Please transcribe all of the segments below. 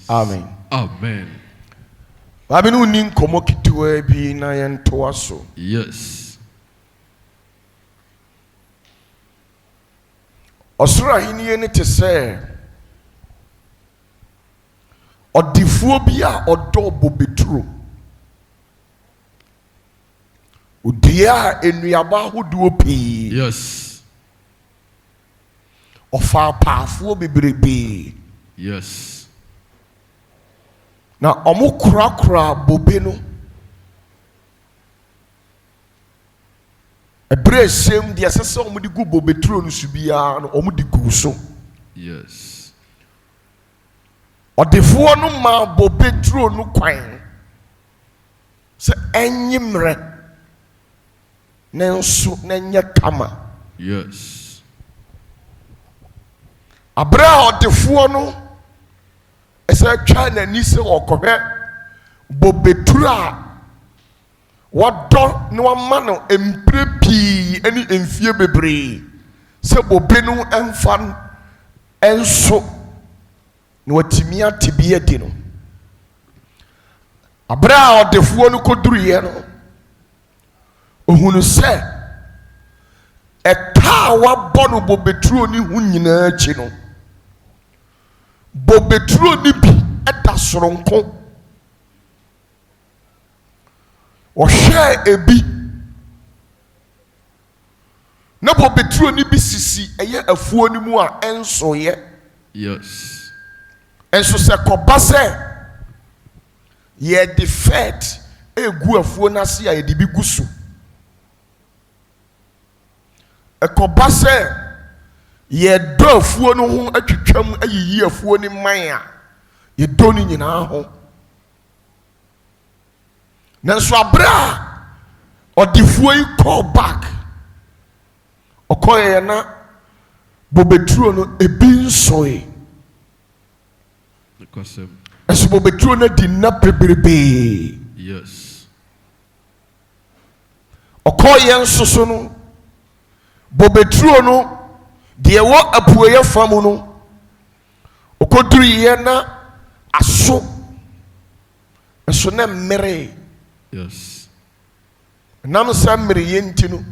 Amen. Amen. Babinu nin komo kituwe bi na yentoa so. Yes. Osura hiniye ni te se odifuo bi a odo bobeturo. Udia enuaba hoduo pii. Yes. Ofa paafuo bebrebe. Yes. Na omo kura bobe no. Ebre sem de asese omo di gu bobeturo no subia no omo di gu so. Yes. Odefuo no ma bobeturo no kwan. Se enyimre. Nenso nenya kama. Yes. Abra odefuo no esa twa na ni se okohwe bobetura wado no ama no empre pii ani emfie bebre se bobe no emfa enso no watimia tibie di no. Abra odefuo no koduriye no ohunu se eta wabɔ no bobeturo ni hu nyinaa akyi no bobeturo ni bi ɛda soronko ɔhwɛ ebi na bobeturo ni bi sisi ɛyɛ afuo ni mu a ɛnsoyɛ. Yes. Ɛnso sɛ kɔba sɛ yɛde fɛt egu afuo n'ase a yɛde bi gu so. Ekoba se ye do afuo no ho atwitwam ayiyi afuo ni man a ye do ni nyina ho. Nanso abra odifuo yi call back okoye na bobeturo no ebi nsoe Because eso bobeturo na di na pebrebe. yes. Okoye nsoso no bobeturo no de wo apuoye famu no okoduriye na aso eso na mmere. Yes. Nam sa mmere yenti no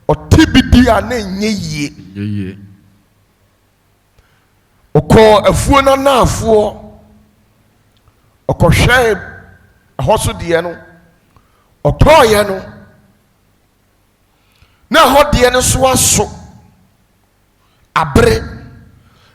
otibidi a na nyeye Yeah. okọ afuo na na afuo okohwe ahoso de no otoye no na hodie no so aso abre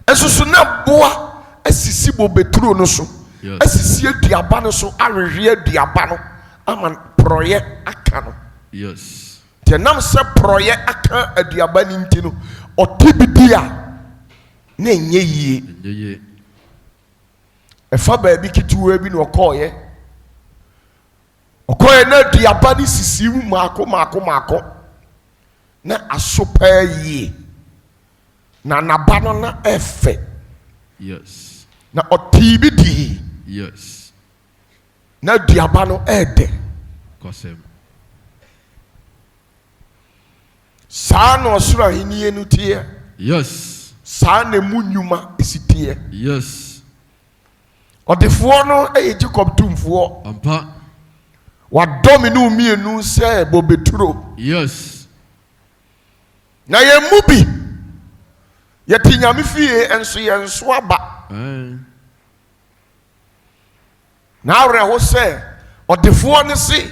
esusu na boa asisi bobeturo no so. Yes. Asisi aduaba no so arehwe aduaba no ama proye aka no. Yes. Te nam se proye aka aduaba ni nti no otibidi a na enye yie. Yeah. Efa ba bi kituwa bi no okoye na aduaba ni sisi mu mako na asopa yie na nabano na efe. Yes. Na otibidi Yes. na aduaba no ede. Because Saa na osura hiniye no tie. yes. Saa na mu nyuma esitie. Yes. Odefuo no eye Jacob tumfuo. Ampa. Wa dominu mienu se bobeturo. Yes. Na ye mubi ye tinyame fie enso ye nso aba. Na awre ho se odefuo ne se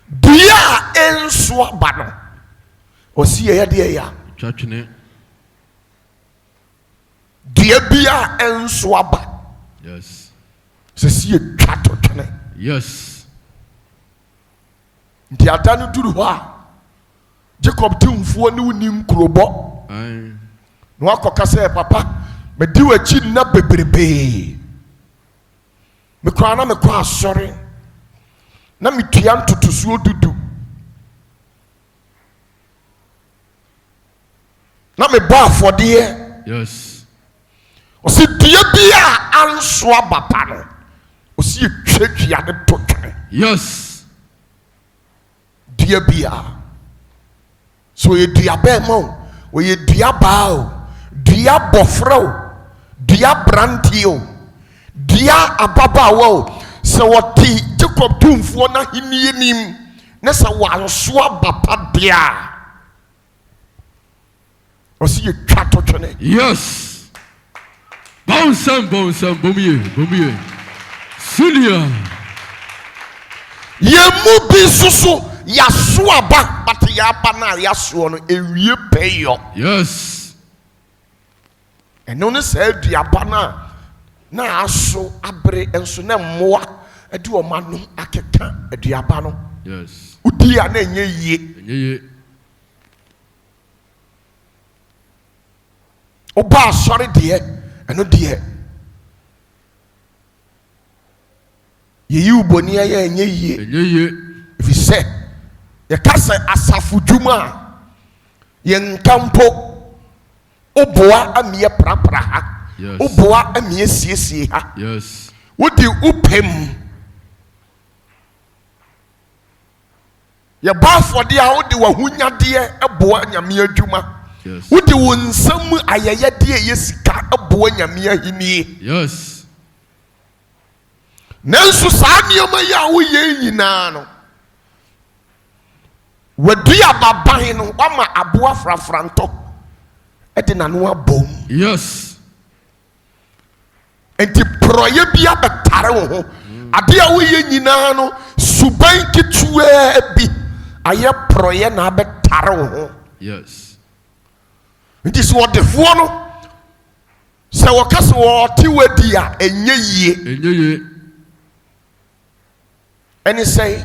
dia enso aba no. Osi ye de ya. Twatwene. Dia bia enso aba. Yes. Se si ye twatotwene. Yes. Nti atanu duru ho a Jacob tumfuo ne unim krobo. No akoka se papa me di wachi na bebrebe. Me kwa na me kwa asori. Na me tua ntotosuo dudu. Na me ba afode. Yes. Osi dia bia anso abapa no. Osi twetwia de totwe. Yes. Dia bia. So ye dia be mo, o ye dia ba o, dia bofra o, dia branti o, dua ababaawa o sɛ wɔte Jacob tumfuo na henie nim na sɛ wanso aba pa dea ɔsi yɛ twa tɔtwene. Yes. Bonsam bomiye. Senior. Yemu bi susu yaso aba but yaba na yaso no ewie peyo. Yes. Ɛno ne sɛ aduaba na aso abre enso na mmoa ade ɔma no akeka aduaba no. Yes. Udi a na enye yie. Oba asɔre deɛ ɛno deɛ yeyi uboni ayɛ enye yie. If you say yɛka sɛ asafo dwuma a yɛnkampo oboa amie prapra ha. Yes. Oboa amie siesie ha. Yes. Wodi upem yɛbɔ afɔde a wode w'ahonyadeɛ ɛboa nyame adwuma. Yes. Wodi wo nsam ayɛyɛdeɛ yɛ sika ɛboa nyame ahinie. Yes. Nanso saa nneɛma yi a woyɛ nyinaa no wadi ababan no wama aboa frafrantɔ ɛde n'ano abom. Yes. Enti prɔyɛ bi abɛtare wo ho ade a woyɛ nyinaa no suban ketewa bi ayɛ prɔyɛ na abɛtare wo ho. Yes. Nti sɛ ɔdefoɔ no sɛ wɔka sɛ wɔte wadi a ɛnyɛ yie. Ɛne sɛ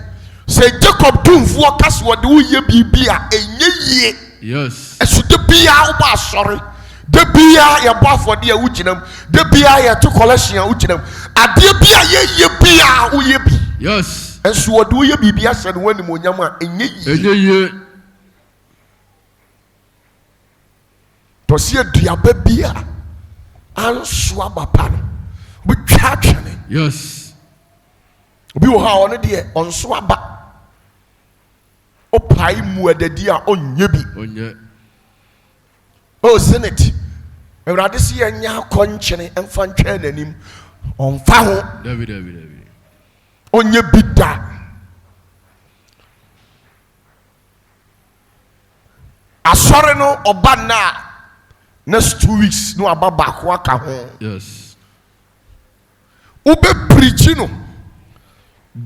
Jacob tumfuo ka sɛ wɔde woyɛ biribi a ɛnyɛ yie. Yes. Ɛso de biara wobɔ asɔre de biara yɛbɔ afɔde a wogyina mu de biara yɛto collection a wogyina mu adeɛ bi a yɛyɛ biara woyɛ bi. Yes. Ɛnso wɔde woyɛ biribi ahyɛ no w'animonyam a ɛnyɛ yie. Tɔsi aduaba bi a anso aba pa no wobɛtwa atwene. Yes. Obi wɔ hɔ a ɔno deɛ ɔnso aba ɔpae mu adadi a ɔnyɛ bi. Oh Senate awurade si yɛnyɛ akɔnkyene ɛmfa ntwɛn n'anim ɔmfa ho. David. Ɔnyɛ bi da. Asɔre no ɔba na next 2 weeks no aba baako aka ho. Yes. Ube preach no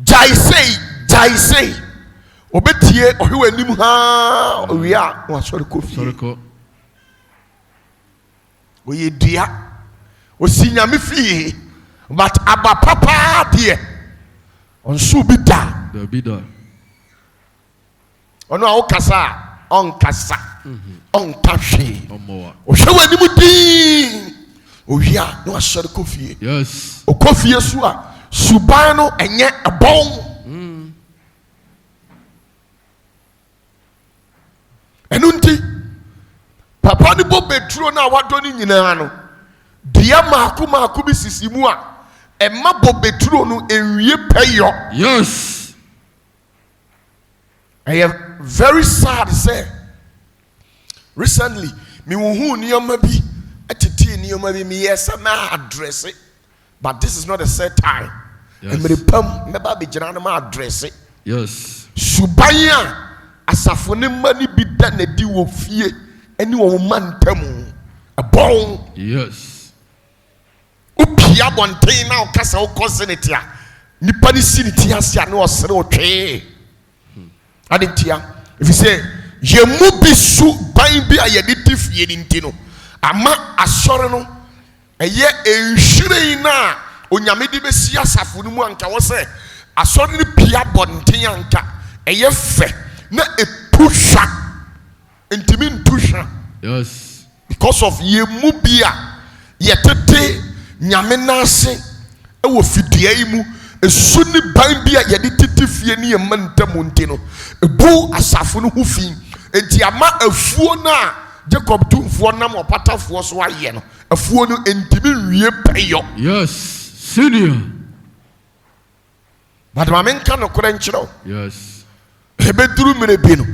jai say obetie ohwe anim ha owia wa sɔre kofi. Oye dua osi nyame fie but aba papa deɛ ɔnso bi da. Ɔno a wokasa a ɔnkasa ɔnka hwee ɔhwɛ w'anim din owia na wasɔre kofie. Yes. Okofie so a suban no ɛnyɛ ɛbɔn. Ɛno nti papa ne bɔ beturo na wadɔ ne nyinaa no dua maako bi sisi mu a ɛma bɔ beturo no enwie pɛyɔ. Yes. Ɛyɛ very sad say recently me hu nneɛma bi ɛtete nneɛma bi me yɛ sɛ na address it but this is not the set time. Emre pam meba be gyina na ma address it. Yes. Suban a asafo ne mani bi da na di wo fie eni wo mantam abon. Yes. Upia bonten na okasa wo consenate a nipa ni siniti ase a na osere otwe. Adentia if you say yemu bi su ban bi a ye di fie ni ntino ama asɔre no ɛyɛ enhyiren na onyame di besi asafo no mu anka wo sɛ asɔre no pia bonten anka ɛyɛ fɛ na epuhwa ntimi ntuhwa. Yes. Because of yemu bi a yɛtete nyame nase ɛwɔ fidua yi mu esu ni ban bi a yɛde tete fie ni yɛ mantam ntino ebu asafo no ho fi enti ama afuo na Jacob tumfuo nam Opatafuor so ayɛ no afuo no ntimi nwie pɛyɔ. Yes. Senior. But ma menka no kora nkyerɛw. Yes. Ebeduru mere bi no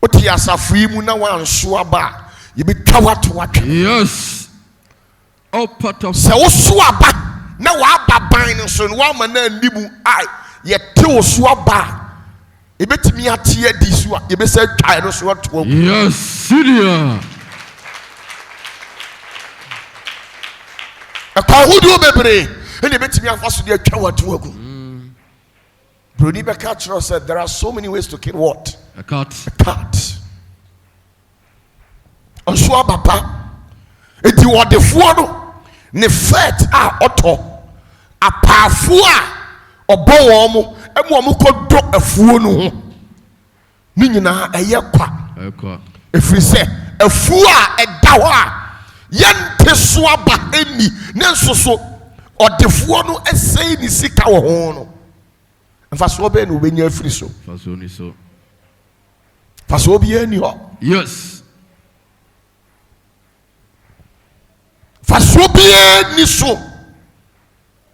oti asafo yi mu na wanso aba yebetwa wato watwe. Yes. Opatafuor. Sɛ wo so aba na waba ban no so no wama na animu ai ye tew so aba ebetimi ate adi so a yebesa twae no so to agu. Yes, senior. Akahudu bebre ene ebetimi afa so de atwa wato agu. Brody Bekachro said there are so many ways to kill what? A cat. A cat. Onso abapa enti wodefo no ne fet a oto apafo a obo wo mo emu omo kodo afuo no ho ni nyina eye kwa efiri se afuo a eda ho a yente so aba eni ne nsoso odefo no esei ni sika wo ho no mfaso be no benya afiri so faso ni so faso bi ani ho. Yes. Faso bi ani so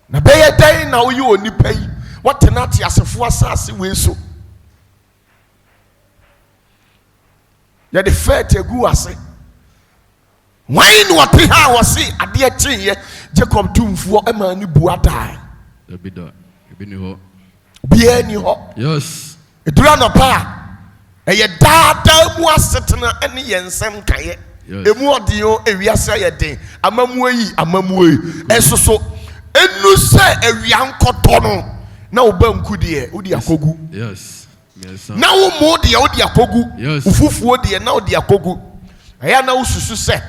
na beye dan na oyi onipa yi watenati asefo asase we so ya de fet egu ase wan no ɔte ha wɔse ade akyenye Jacob tumfuo ema ni bua dai ebi ni ho bia ni ho. Yes. Edura no pa eye daada mu asetena ene yensem kaye emu odio ewiase ye den amamu yi esoso enu se ewia nkoto no na obanku de odi akogu. Yes. Yes. Na wo mo de odi akogu. Yes. Ufufuo de na odi akogu. Aya na ususu se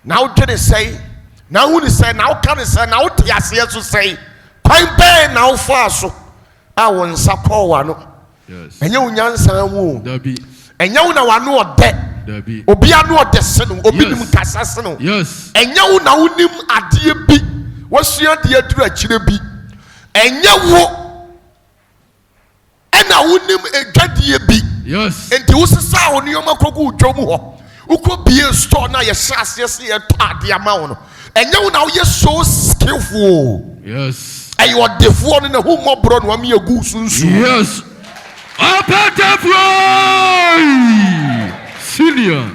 na wo twene sei na wo ni sei na wo ka ni sei na wo te ase so sei kwan be na wo fa so a wo nsa kɔwa no. Yes. Enye wo nyansa mu. Dabi. Enye wo na wano ɔde. Dabi. Obi anu ɔde se no, obi nim kasa se no. Yes. Enye wo na wonim ade bi. Wasua de aduru akyire bi. Enye wo ena wonim edwadie bi. Yes. Enti wo sesa wo nioma kogu udwom ho. Uko bie store na ye hyase se ye to ade ama wo no. Enye wo na wo ye so skillful. Yes. Ayi odefo no na hu mobro no am ye gu sunsu. Yes. Opatafuor. Senior.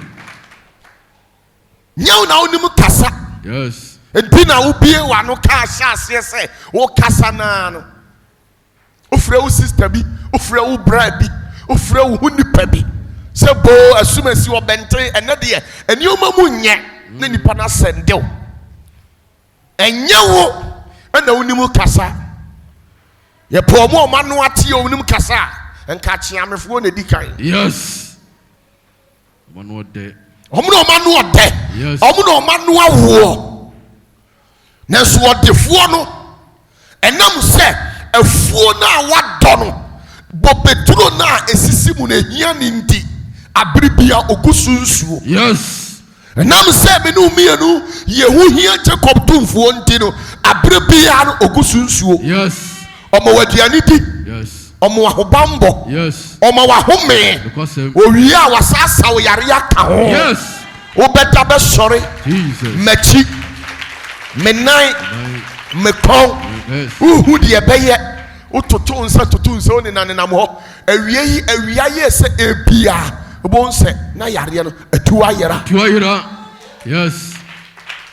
Nyau na wonim kasa. Yes. Enti na wo bie wa no ka hyase se wo kasa na no. Ofre wo sister bi, ofre wo bra bi, ofre wo hunipa bi. Se bo asumasi wo bente ene de enioma mu nye na nipa na sendew. Enye wo na wonim kasa. Ye po mo ma no ate wo wonim kasa. Enka chiamefo na dikan. Yes. Manu de. Omo no ma no de. Yes. Omo no ma no awo. Na so odefo no enam se afuo na wadɔ no bobeturo na esisi mu na hia ni ndi abribia ogusunsuo. Yes. Enam se me no mienu yehu hia Jacob tumfuo ndi no abribia no ogusunsuo. Yes. Omo waduani di. Yes. Omo ahobambo. Yes. Omo wahome. Because owie a wasasa wo yare aka ho. yes. Obeta be sori. Jesus. Mechi. Menai. Mekon. Yes. Who de beye utoto nsa oni nanenam ho awia ye se ebia obo nse na yare no atuwa yera. Yes.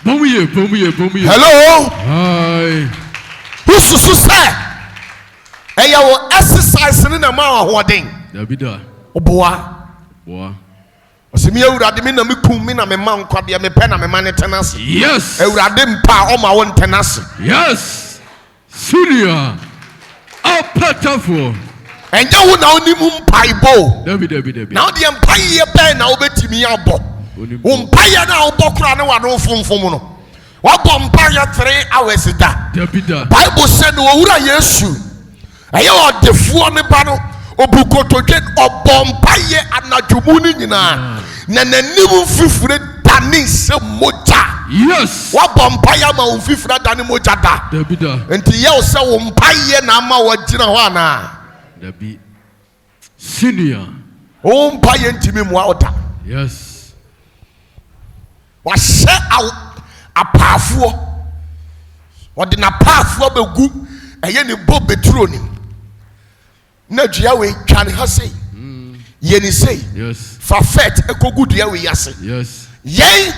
Bomu ye. Hello. Hi. Who susu say eya wo exercise ni na ma hoden Dabida. oboa Boa. osimi ewurade mi na me kum mi na me man kwade me pe na me man tenase. Yes. Ewurade mpa o ma won tenase. Yes. Senior. Opatafuor. Enja wo na oni mu mpaibo. Dabi. Na odi mpaye be na obetimi abo. Wo mpaye na obokura na wano fomfom no. Wabo mpaye 3 hours da. Dabida. Bible said no owura Yesu. Aye odefo ne ba no obukotodwe obompaye anadwomu ni nyina. Na nanim fifure dani se moja. Yes. Wabo mpaye ma fifure dani moja da. Dabida. Enti ye se wo mpaye na ma wagina ho ana. Dabi. Senior. O mpaye ntimi mu awda. Yes. Wa hye apafuo. Odi na pafuo begu eye ne bo beturo ni. Na dua we twa ne ha sei. Ye ni sei. Yes. Fafet ekogu dua we yase. Yes. Yen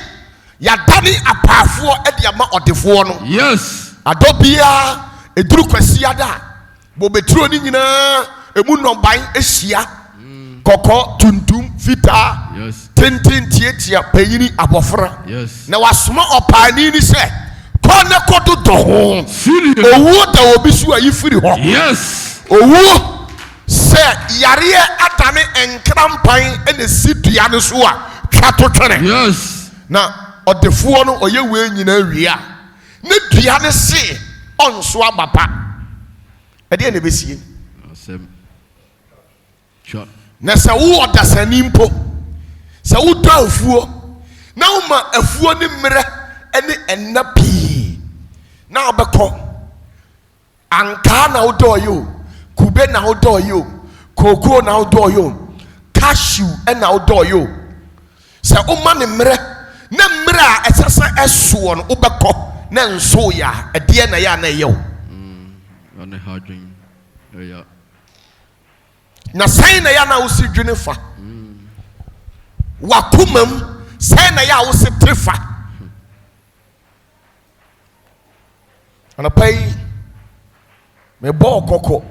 ya dani apafuo e de ama odefo no. Yes. adobia eduru kwasiada bobeturo ni nyina emu nɔban ehia kɔkɔ tuntum fita tintin tietia panyini abɔfra na wasoma ɔpaani ni sɛ kɔ ne kɔdo dɔ ho owuo da obi so ayi firi hɔ owuo sɛ yareɛ adane nkrampan ɛna si dua no so a twa to twene na ɔdefoɔ no ɔyɛ wei nyina wia ne dua ne se ɔnso aba pa ɛdeɛ na ɛbɛsie na sɛ wo ɔdasani mpo sɛ wodɔ afuo na woma afuo ne mmerɛ ɛne ɛnna pii na wobɛkɔ ankaa na wodɔɔyɛ o kube na wodɔɔyɛ o kookoo na wodɔɔyɛ o cashew ɛna wodɔɔyɛ o sɛ woma ne mmerɛ na mmerɛ a ɛsɛ sɛ ɛsoɔ no wobɛkɔ na nso yɛ a ɛdeɛ na yɛ a na ɛyɛ o na sɛn na yɛ na wosi dwene fa wakomam sɛn na yɛ a wosi te fa anapa yi mebɔ ɔkɔkɔ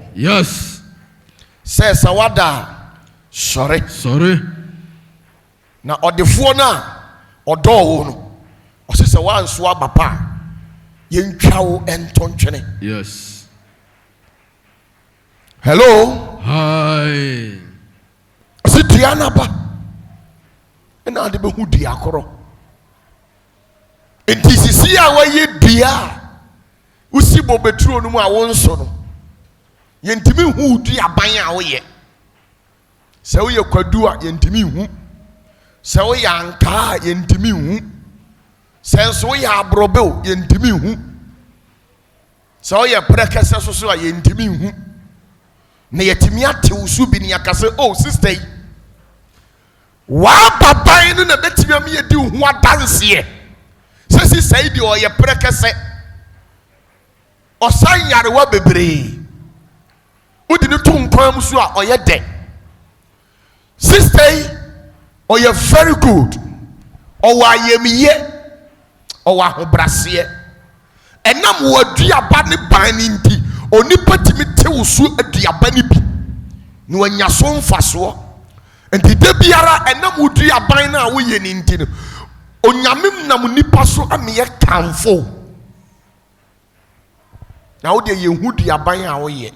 sɛ sɛ wada sɔre na ɔdefoɔ no a ɔdɔɔ wo no ɔsɛ sɛ woanso aba pa a yɛntwa wo ɛntɔ ntwene hello hi ɔsɛ dua no aba ɛna ade bɛhu dua korɔ enti sisi a wɔyɛ dua a wosi bɔbɛturo no mu a wo nso no yɛntimi hu dua ban a woyɛ sɛ woyɛ kwadu a yɛntimi hu sɛ woyɛ ankaa a yɛntimi hu sɛ nso woyɛ aborɔbɛ o yɛntimi hu sɛ woyɛ prɛkɛsɛ so a yɛntimi hu na yɛtimi atew so bi ne yɛkasɛ oh sister yi waaba ban no na bɛtimi ama yɛdi wo ho adanseɛ sɛ sister yi deɛ ɔyɛ prɛkɛsɛ ɔsan yarewa bebree wodi ne to nkwan mu so a ɔyɛ dɛ sister yi ɔyɛ very good ɔwɔ ayamiyɛ ɔwɔ ahobraseɛ ɛnam wɔ aduaba ne ban ne nti onipa timi tew so aduaba ne bi na wanya so mfasoɔ nti da biara ɛnam wo duaban no a woyɛ ne nti no onyame nam nipa so ameyɛ kamfo na wode yɛhu duaban a woyɛ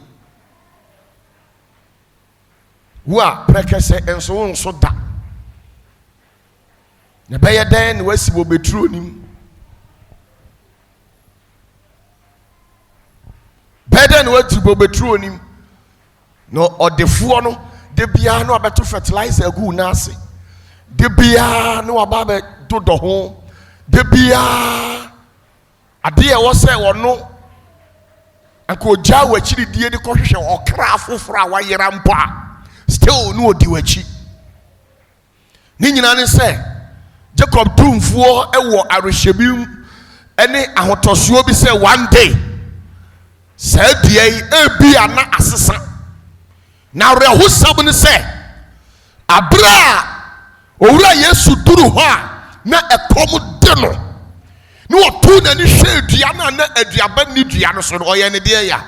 wo a prɛkɛsɛ nso wo nso da na bɛyɛ dɛn na wasi wɔ bɛturo nim bɛyɛ na wati wɔ bɛturo nim na ɔdefoɔ no de biara na wabɛto fertilizer agu n'ase de biara na waba abɛdo dɔ ho de biara adeɛ ɛwɔ sɛ wɔno nka ogya wɔ akyiridie de kɔhwehwɛ ɔkra foforɔ a wayera mpo a still no odi w'akyi ne nyinaa ne sɛ Jacob tumfoɔ ɛwɔ arehyɛbim ɛne ahotɔsoɔ bi sɛ one day saa dua yi ebi a na asesa na awerɛhosɛm ne sɛ abere a owura Yesu duru hɔ a na ɛkɔm de no ne wɔto n'ani hwɛ dua no a na aduaba ni dua no so no ɔyɛ ne deɛ ya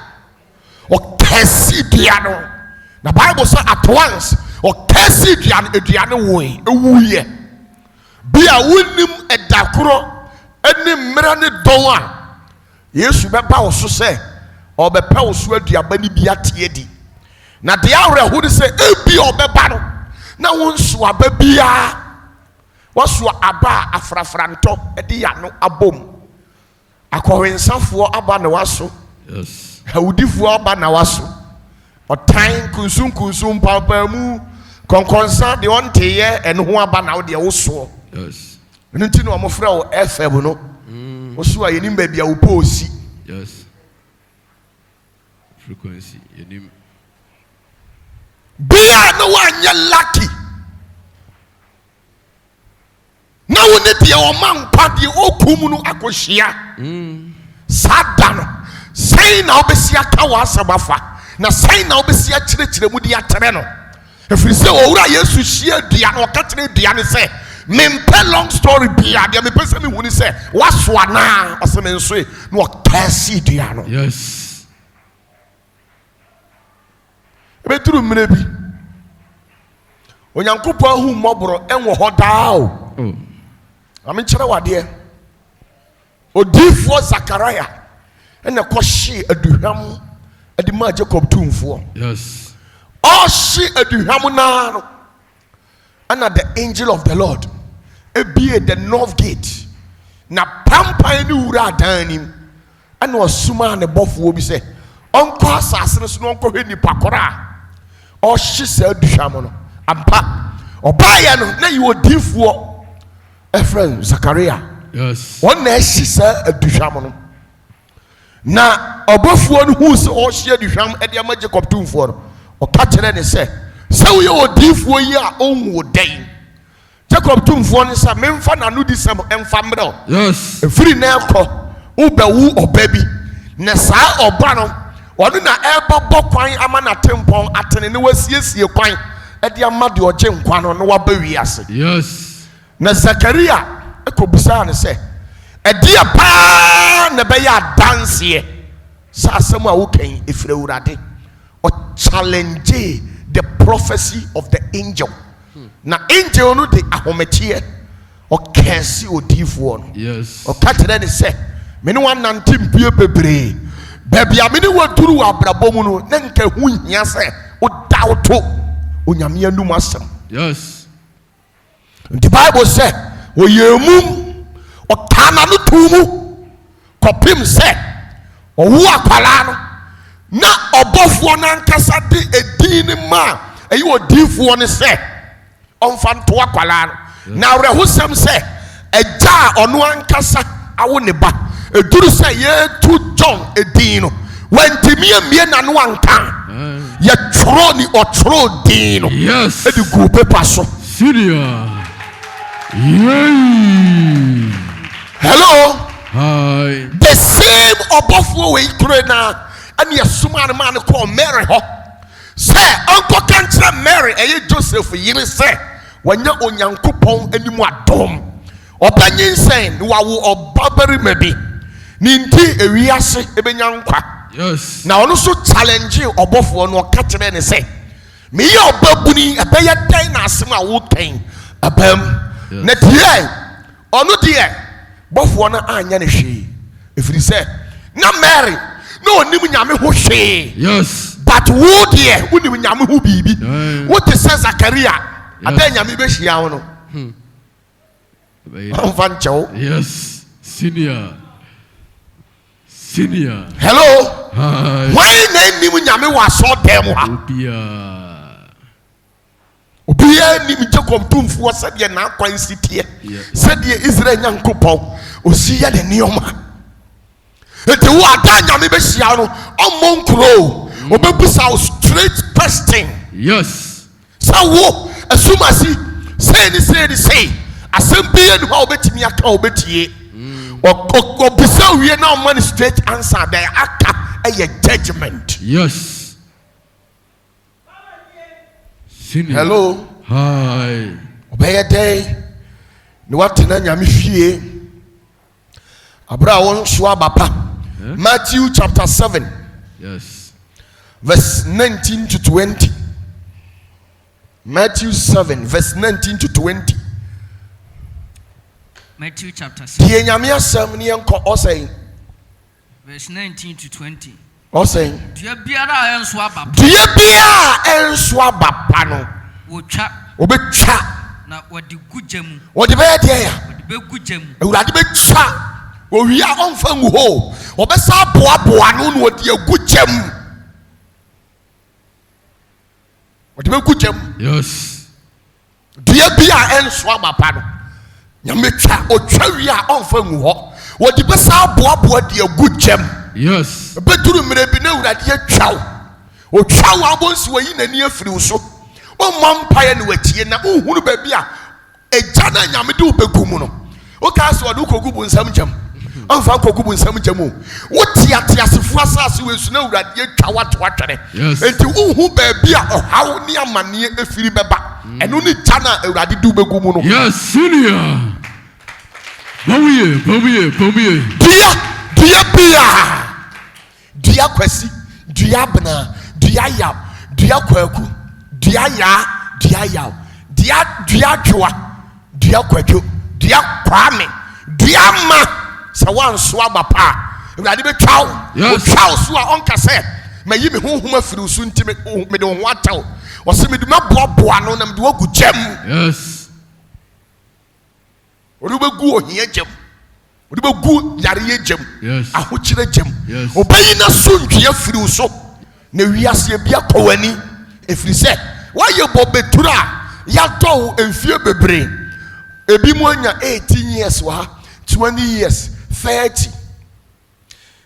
ɔkɛse dua no na Bible sɛ at once ɔkɛse dua no woe ewuyɛ bi a wonim ɛda korɔ ɛne mmerɛ ne dɔn a Yesu bɛba wo so sɛ ɔbɛpɛ wo so aduaba ni bi ateɛ di na deɛ awerɛho ne sɛ ebi a ɔbɛba no na wo nso aba biara wɔso aba a afrafrantɔ ɛde ya no abom akɔwensafoɔ aba na waso awudifoɔ aba na waso ɔtan kunsum pampaamu kɔnkɔnsa deɛ ɔnteyɛ ɛno ho aba na wodeɛ wosoɔ ɛno nti na ɔmofrɛ wo FM no woso a yɛnim baabi a wopɛ osi frequency yɛnim bia na woanyɛ lucky na wo ne deɛ ɔma mpa deɛ ɔkum no akɔhyia saa da no sɛn na wobɛsi aka w'asɛm afa na sɛn na wobɛsi akyerɛkyerɛ mu de akyerɛ no ɛfiri sɛ ɔwura Yesu hyia dua no ɔka kyerɛ dua no sɛ mempe long story bia de me pese me huni say waso ana aseme nso e no kasi dua no. Yes. Ebe turu mire bi onyankopɔn hu mmɔboro enwo hɔ daa o. Oh. Ame kyerɛ wade odifoɔ Zakaria ena kɔhye aduhwam ade ma Jacob tumfoɔ. Yes. Ɔhye aduhwam na no ana the angel of the Lord ebie the north gate na pampan ni wura adanim ana osuma ne bɔfoɔ bi sɛ ɔnkɔ asase no so no ɔnkɔ hwɛ nipa kora ɔhye sɛ aduhwam no ampa ɔbaayɛ no na yɛ odifoɔ Efraim Zakaria. Yes. One na ɛhye sɛ aduhwam no na ɔbɔfoɔ no hu sɛ ɔhye aduhwam ɛde ama Jacob tumfoɔ no ɔka kyerɛ ne sɛ woyɛ odifoɔ yi a ɔnwo dɛn. Jacob tumfoɔ no sɛ memfa nano di sɛm ɛmfa mmerɛ. Yes. Ɛfiri na ɛkɔ wobɛwu ɔba bi na saa ɔba no ɔno na ɛbɛbɔ kwan ama n'atempɔn atene ne wasiesie kwan ɛde ama deɛ ɔgye nkwa no na waba wiase. Yes. Na Zakaria ekobisa ne sɛ ɛdeɛ paa na bɛyɛ adanseɛ sɛ asɛm a wokan efiri Awurade ɔ challenge the prophecy of the angel. Na angel no de ahometie ɔkɛse odifoɔ no. Yes. Ɔka kyerɛ ne sɛ me ne wanante mpie bebree baabi a me ne waduru wɔ abrabɔ mu no na nka ho hia sɛ woda wo to onyame anum asɛm. Yes. The Bible said, "Oyemu otana no tumu kopim se owu akwala no na obofo na nkasa de edin ma eyi odifo ne se onfa nto akwala no na rehusem se eja ono ankasa awo ne ba eduru se ye tu John edin no wantimi amie na no anka ye tworo ni otworo din no." Yes. Edi gu paper so. Senior. Yay. Hello. Hi. The same obofo we kure na and ye suma the man called Mary ho. Say uncle kantra Mary eye Joseph yiri say wanya onyankopon animu adom. Obanyin sen wa wo obabari mebi. Ni nti ewiase ebenya nkwa. Yes. Na ono so challenge obofo no ka kire ne say me ye obabuni ebeye dan na asem a wo kan abam. Na tie ono die bofo na anya ne hwe efiri se na Mary na onim nyame ho hwe. Yes. But wo die onim nyame ho bibi what is Zakaria adan nyame be hia wo no amfan chew. Yes. Senior. Hello. Hi. Why na nim nyame wa so dem ha Obia ni Jacob tumfuo sɛdeɛ na akwan sitie sɛdeɛ Israel nyankopɔn osiya ne nioma ete wo ada nyame be hia no ɔmmɔ nkuro obebusa straight question. Yes. Sa wo asumasi say ni say asɛm bi enu ha obetimi aka obetie obisa wie na ɔmmɔ ne straight answer there aka ɛyɛ judgment. Yes. Senior. Hello. Hi. Obey day. No what na nyame fie. Abra won so abapa. Matthew chapter 7. Yes. Verse 19 to 20. Matthew 7 verse 19 to 20. Matthew chapter 7. Die nyame asɛm ne enko ɔsɛn. Verse 19 to 20. Ɔsɛn. Dua biara enso abapa. Dua biara enso abapa no. Wotwa. Obetwa. Na wodi gugya mu. Wodi be die ya. Wodi be gugya mu. Ewurade betwa. Owia ɔmfa ngu ho. Obesa boaboa no no wodi agugya mu. Wodi be gugya mu. Yes. Dua biara enso abapa no. Nyame twa otwa wi a ɔmfa ngu ho. Wodi besa boaboa di agugya mu. Yes. Beturu mire bi na Ewurade atwa wo. Otwa wo abonsi wo yi nani afiri wo so. O mampaye ne watie na uhunu ba bi a eja na nyame de wo begum no. O ka so de kogu bu nsam jam. amfa kokubu nsam jamu woti atiasefo asase we su na urade atwa watwatwere enti uhu ba bia ohaw ne amane efiri beba eno ni jana urade du begu mu no yes senior Bowie. Dia kwasi, dia bna, dia yaw, dia kwaku, dia yaw, dia twa, dia kwaku, dia kwame, dia ma, sa wan so abapa. Urade be twaw, o twaw so a onka se, mayi me honhom afiri so ntime me de ho ataw. O se me de maboaboa no na me de wagu jam. Yes. Orubegu ohia jam. Orubegu yare jam. Yes. Ahokyere jam. Yes. Obayi na sondwe afiri so na wiase bia kowani efiri se waye bobetura ya do emfie bebre ebi mu anya 18 years wa 20 years 30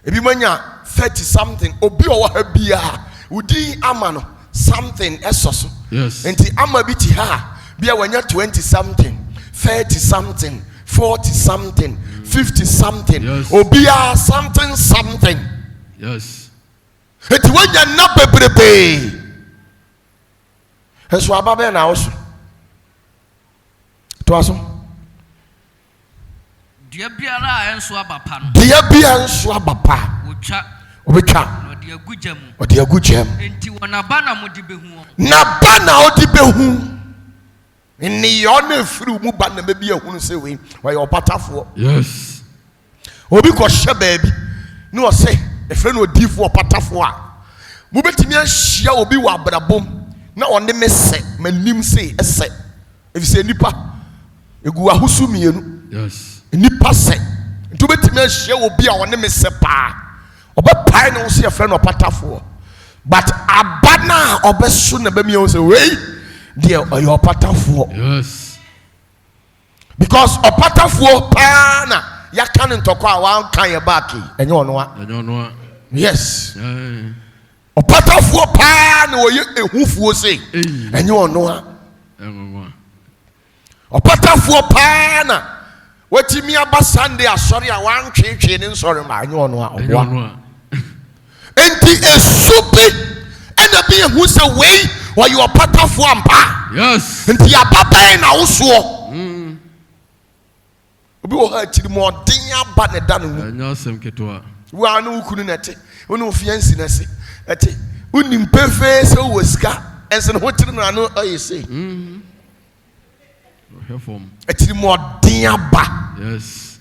ebi mu anya 30 something obi o ha bia udi ama no something esoso yes enti ama bi ti ha bia wanya 20 something 30 something 40 something 50 something yes. Obia something yes enti wanya na bebrebe eso ababe na oso to aso dia biara enso abapa no dia bia enso abapa obetwa odi agujam enti wona bana modi behu na bana odi behu ni yona firi mu bana be bia hunu se we why Opatafuor yes obi ko hye baabi no say efre no odifo Opatafuor a mu betimi ahia obi wa abrabom na one me se manim se ese efise nipa egu ahusu mienu yes nipa se nto betimi ahia obi a one me se pa obepai no se efre no Opatafuor but abana obeso na bemi o se we dear Opatafuor yes because Opatafuor pa na ya kan ntoko a wan kan ye back enye ono a yes Opatafuor pa na oye ehufuo se enye ono a Opatafuor pa na watimi aba Sunday asori a wan twetwe ne nsori ma enye ono a enti esupe ena bi ehu se we wa you Opatafuor ampa yes enti ababa na woso obi wo ha tiri mo den aba ne da no anya sem ketwa wa no ukunu nete wonu fiansi na se ete unim pefe se wo sika ense no hotiri no ano ayese reform etiri mo den aba yes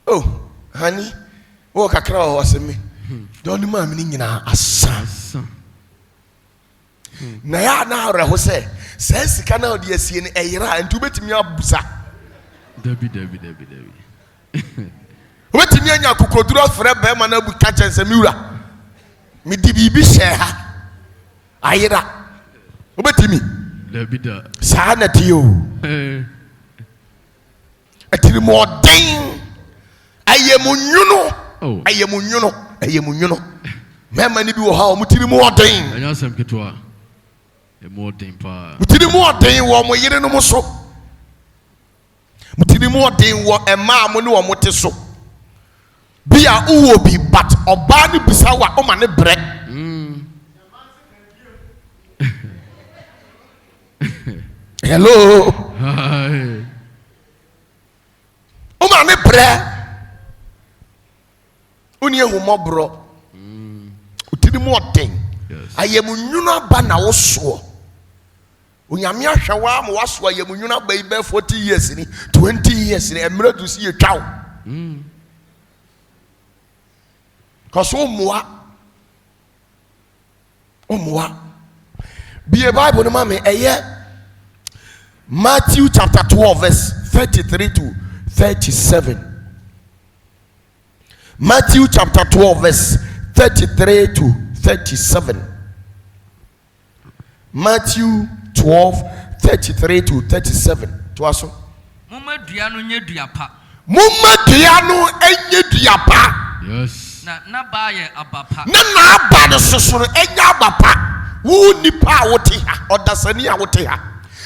oh honey wo kakra wo asemi don ma mi nyina asa na ya na reho se sika na odi asie ne eyira ntu betimi abusa dabi betimi anya kokoduro frɛ be ma na bu ka chense miwura mi di bibi hye ha ayira betimi dabi da sa na ti o etiri mo den ayemunyuno mema ni bi wo ha o mutiri mo den anya sem ketwa more than pa mutiri mo den wo mo yire no mo so mutiri mo den wo ema mo ne wo mote so bia uwo bi but oba ni bisa wa o ma ne bre hello hi o ma ne bre oni ehumọ bro utiri mo den ayemunyuno aba na wo so onyame ahwa ma waso ayemunyuno aba ibe 40 years ni 20 years ni emre du si etwaw cause omoa be Bible no ma me eye Matthew chapter 12 verse 33 to 37. Matthew chapter 12 verse 33 to 37. Matthew 12 33 to 37. To aso. Mumma dua no nye dua pa. Yes. Na ba ye abapa. Na aba no sosoro enya abapa. Wo nipa a wote ha, odasani a wote ha.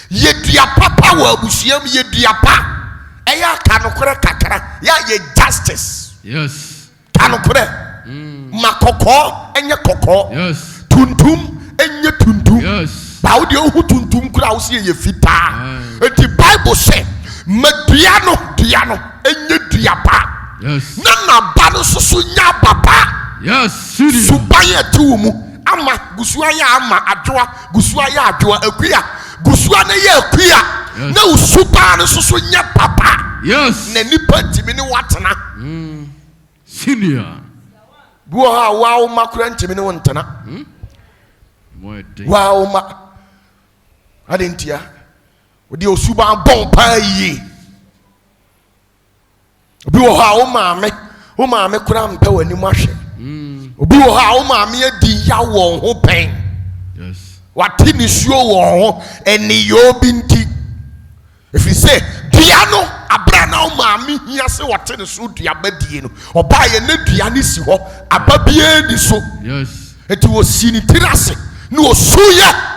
Ye dua papa wa abusuam ye dua pa. Eya kanokore kakra. Ya ye justice. Yes. Kanokore. Makoko enye koko. Yes. Tuntum enye tuntum. Yes. Ba wo de ohu tuntum kura wo se ye fita. The Bible say mediano diano enye duapa. Yes. Na ba no susu nya papa. Yes. Serious. Subaya tumu ama gusua ya ama adwoa gusua ya adwoa akuya gusua na ya akuya na usupa no susu nya papa. Yes. Na nipa ntimi ne watena. Senior. Buo ha wa makura ntimi ne wontena. Wow ma adentia odi osuba bon pa yi obi wo ha o maame kura mpa wani mu ahwe obi wo ha o maame adi ya won ho pen. Yes. Wati ni suo won ho eni yo binti if you say dua no abra na o maame hia se wate ne so dua badie no oba ye ne dua ni si ho ababie ni so. Yes. Eti wo sini tirase no suya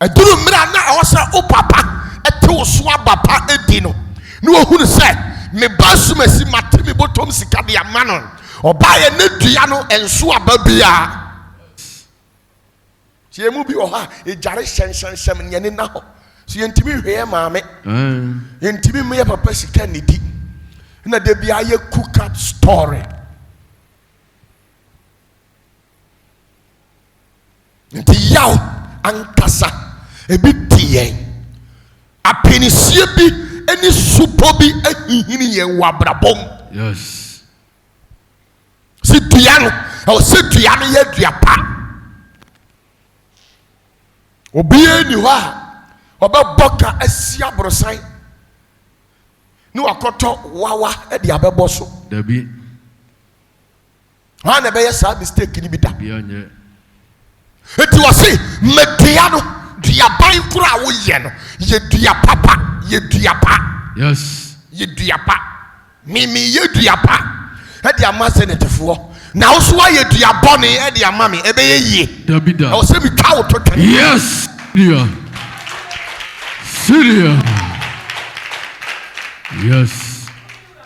aduru mra na awasa o papa ete wo so abapa edi no no hu ne se me basumasi mate me botom sika de amanon oba ye ne dua no enso ababia tie mu bi o ha e jare hyenhyem nyane na ho so yentimi hwe maame yentimi me papa sika ne di na de bia ye cook up story. Nti yaw ankasa ebi tiyen apenisie bi eni supo bi ahihini yen wabrabom. Yes. Si duano o se duano ye duapa obi eni ho a obeboka asia brosan ni wakoto wawa e de abebo so Dabi. ha na be ye sa mistake ni bi da. Bianye. Eti wasi mediano duaban kura wo ye no ye duapapa ye duapa. Yes. Ye duapa mimi ye duapa e de ama senetefo na wo so ye duabone e de ama me e be ye yie Dabi da. o se mi ka wo to twen. Yes. Serious. Serious. Yes.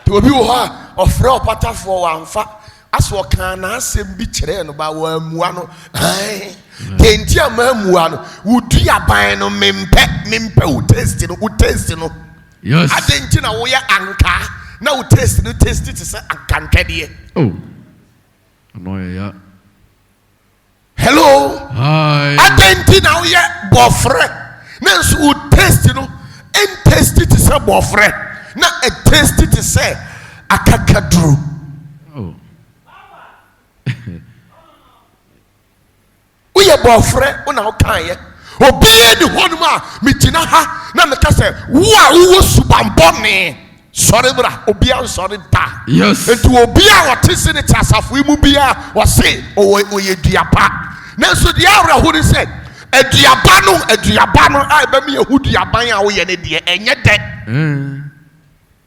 To obi wo ha ofre Opatafuor wa amfa aso kan na asem bi kire no ba wa amua no tenti amua no wo duaban no mempe wo taste no Yes. adenti na wo ya anka na wo taste no taste it say anka de. Oh. Annoy ya. Hello. Hi. Adenti na wo ya bofre na so wo taste no en taste it say bofre na e taste it say akakaduru. Oh. Uye bofre una okaye obi eni honum a mitina ha na meka se wo a wo subambone sorry bra obi an sorry ta. Yes. Enti obi a wote se ne tasafo mu bia wo se oye duapa na so dia awra hu ni se aduaba no a be me ehu duaban a wo ye ne de enye de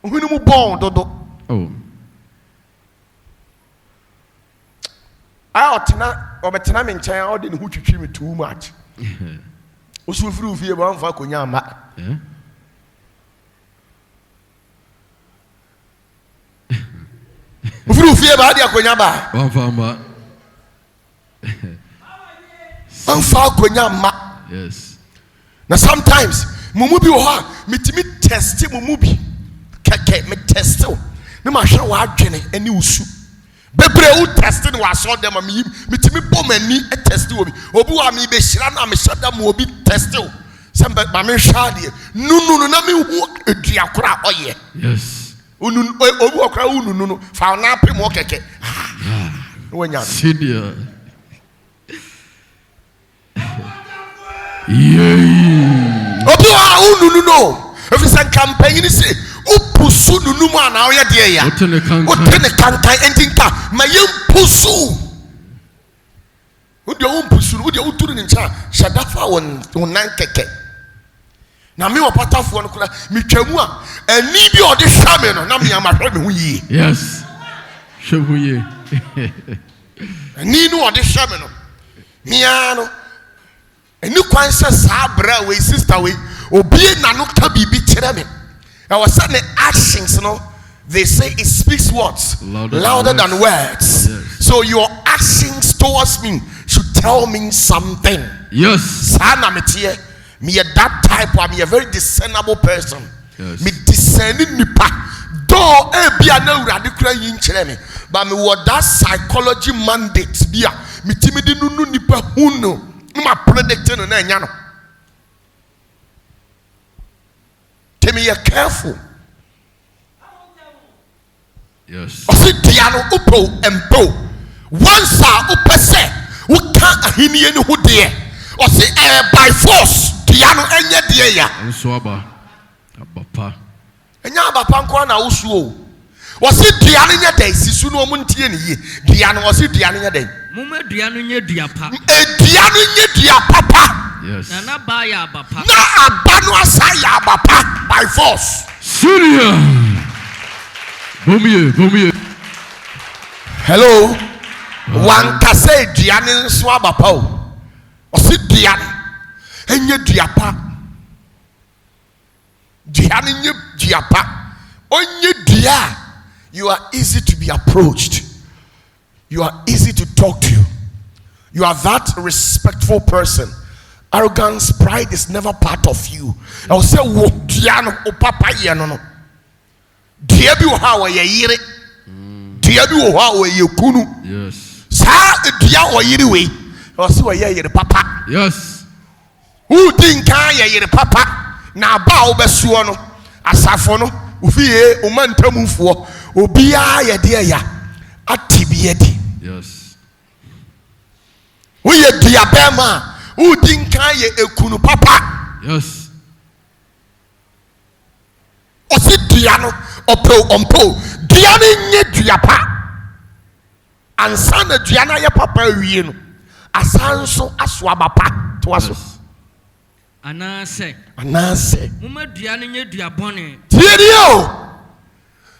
hu ni mu bon dodo. Oh. I otena obetena me nkyɛn a ɔde ne ho twitwi me too much. Osu firi fie ba mfa konya ama. Firi fie ba ade akonya ba. Mfa konya ama. Yes. Na sometimes mumu bi wo ha metimi test mumu bi keke me test o na ma hwe wa adwene ani usu bebre u test ni wa so dem ma metimi bom ani e test obi wa mi be hira na me hyada mo obi test o sembe ma me hwa de nunu na me hu eduakora oye. Yes. Unu obi okra unu no fa na pe mo keke wonya Senior. Yeah. obi wa unu no if it's a campaign ni say upusu nunu mu ana oye de ya Otene kankan entinka ma yempusu udi umpusu udi uturu ni ncha shadafa won nan keke na me Opatafuor no kula mitwamu a ani bi ode hwa me no na me amahwe me hu yi. Yes. Shebuye. Ani no ode hwa me no mia no eni kwan se sa bra we sister we obi na no ka bibi kire me I was saying the actions, they say it speaks words louder than words. Yes. So your actions towards me should tell me something. Yes. Sana metie, me a that type, or me a very discernible person. Yes. Me discerning nipa. Though be a no radical yin chreme, but me what that psychology mandate be a me timidi no nipa huno. Ma predicting no nyano. Tell me you're careful. Yes. Osi diano upo empo. Once upe se uka ahini eni hu de. Osi by force diano enye de ya. Enso aba pa. Enya abapa nko na usu o. Osi diano nye de sisu no omuntie ne ye. Diano osi diano nye de. Muma duano nye duapa. Diano nye duapa. Yes. Na ba ya abapa. Na abano asa ya abapa by force. Syria. Bomiye. Hello. One kase diane nso abapa o. Osi diane enye duapa. Diane nye duapa. Onye dia. You are easy to be approached. You are easy to talk to. You are that respectful person. Arrogance, pride is never part of you. I will say, wo diano o papa ye no. Dia bi wo ha wo ye yire. Dia bi wo ha wo ye kunu. Yes. Sa dia wo yire we. I will say wo ye yire papa. Yes. Who think kan ye yire papa na ba wo besuo no. Asafo no, ufie o mantamufo. Obia ye de ya. Atibie di. Yes. Wo ye dia bema. Who think kan ye ekunu papa. Yes. Osi diano ompo diano nye duapa ansana diana ye papa wie no asanso aso abapa to aso Anase muma duano nye duabone tirio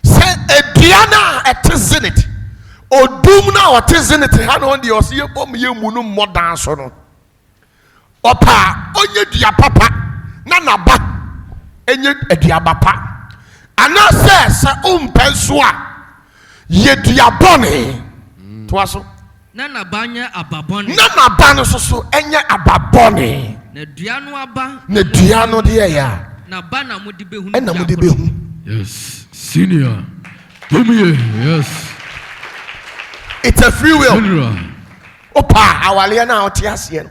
say ediana etizinit odum na otizinit ha no de osi ye bom ye mu no modan so no opa onye duapapa na naba enye eduabapa anase se umpenso a ye duabone to aso na banya ababone na ba no so enye ababone na duano aba na duano de ya na ba na mudi behu na mudi behu. Yes. Senior. Bomiye. Yes. It's a free will. General. Opa awale na otiase no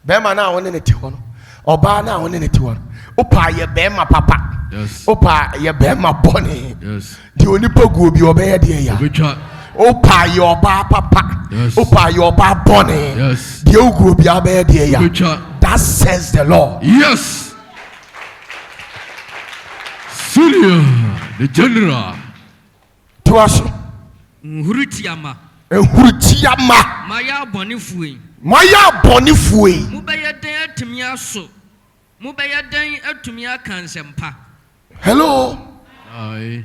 bema na woni ne ti ho no oba na woni ne ti ho no opa ye bema papa. Yes. Opa ye bema boni. Yes. Di onipa go bi obeye de ya. Opa ye oba papa. Yes. Opa ye oba boni. Yes. Di ogo bi obeye de ya. That says the Lord. Yes. Senior, the general. To us. Nhurutiama. Nhurutiama. Maya bonifuwe. Maya bonifuwe. Mubeye den atumi aso. Mubeye den atumi akansempa. Hello. Aye.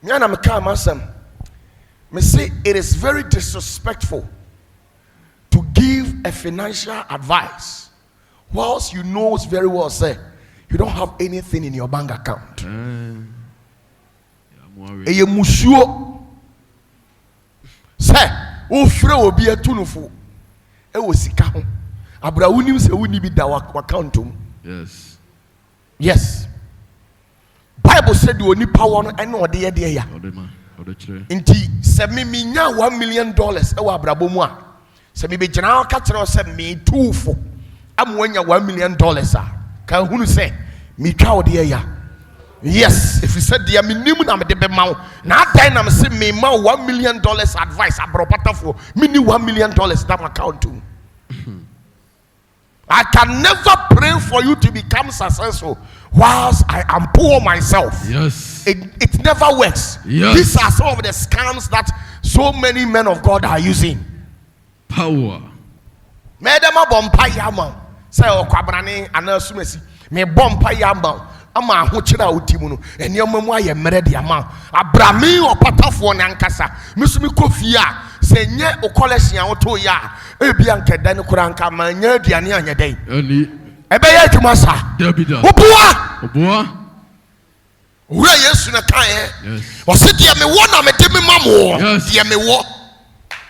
Me and masam. Me say it is very disrespectful to give a financial advice whilst you know very well say you don't have anything in your bank account. Eye musuo say o frɛ obi atunufo e wo sika ho abra wonim sɛ woni bi da account mu. Yes. Bible said the only power no ene ode ye de ya. Inti se me nya $1 million e wa abrabo mu a se me be gina ka kire se me tuufo amwanya $1 million a ka hunu se me twa ode ye ya. Yes, if you said the minimum na me de be ma na adan na me se me ma $1 million advice Opatafuor me ni $1 million that account too. I can never pray for you to become successful whilst I am poor myself. Yes. It never works. Yes. These are some of the scams that so many men of God are using. Power. Medema bompa yama. Say okwabrane anasumesi. Me bompa yama. Ama ahokyere a wotimu no eniyama mu aye mere de ama abrami Opatafuor nankasa misumi kofi a se nye okolesion a woto ya ebia nkeda ne kura nka ma nya aduane anya den Ani ebe ya adwuma sa Dabida. oboa Where yes na kan Yes. was it dear me one na me de me mamo. Yes. Dear me wo.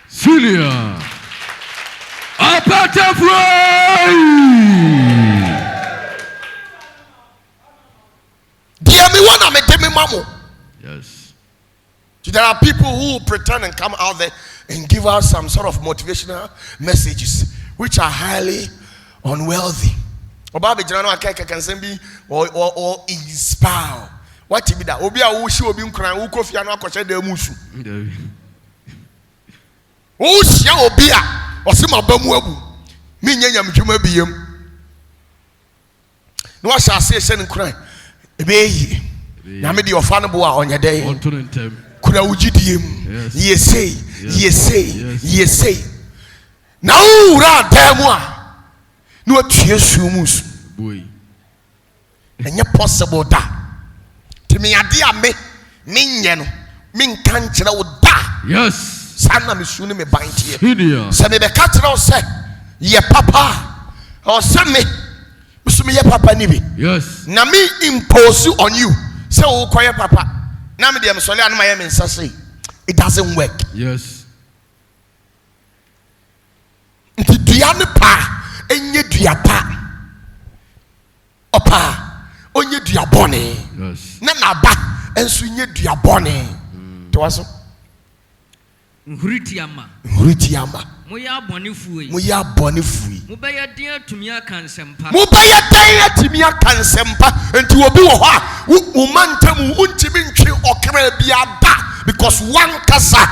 Senior. Opatafuor. Dear me one na me de me mamo. Yes. So there are people who pretend and come out there and give us some sort of motivational messages which are highly unwealthy. Obabe jina no akeka kan be or inspire. What be that? Obi a wo hye obi nkran wo kofia no akɔhye da musu. Wo hye obi a ɔsema ba mu abu. Me nyanya mdwuma biem. No ahye ase hye nkran. Ebe yi. Na me de ofa no bo a onye den. Kura wugidiem. Yesei. Na ura demu a no atue sumus. Boy. Enye possible da. Timi ade a me nye no. Me nka nkyere wo da. Yes. Sana me sunu me bantie. Senior. Se me be ka kyere wo se ye papa. O se me musu ye papa ni bi. Yes. Na me impose on you. Se wo koye papa. Na me de me sole anu ma ye me nsase. It doesn't work. Yes. Nti dua ne pa enye dua pa. Opa onye dua bone. Yes. Na ba enso nye dua bone. To waso. Nhuritiama. Moya bone fui. Mo ya bone fui. Mo be ya den atumi aka nsempa. Mo be ya den atumi aka nsempa. Enti obi wo ho a wo mantam untimi ntwe okra bia da because one kasa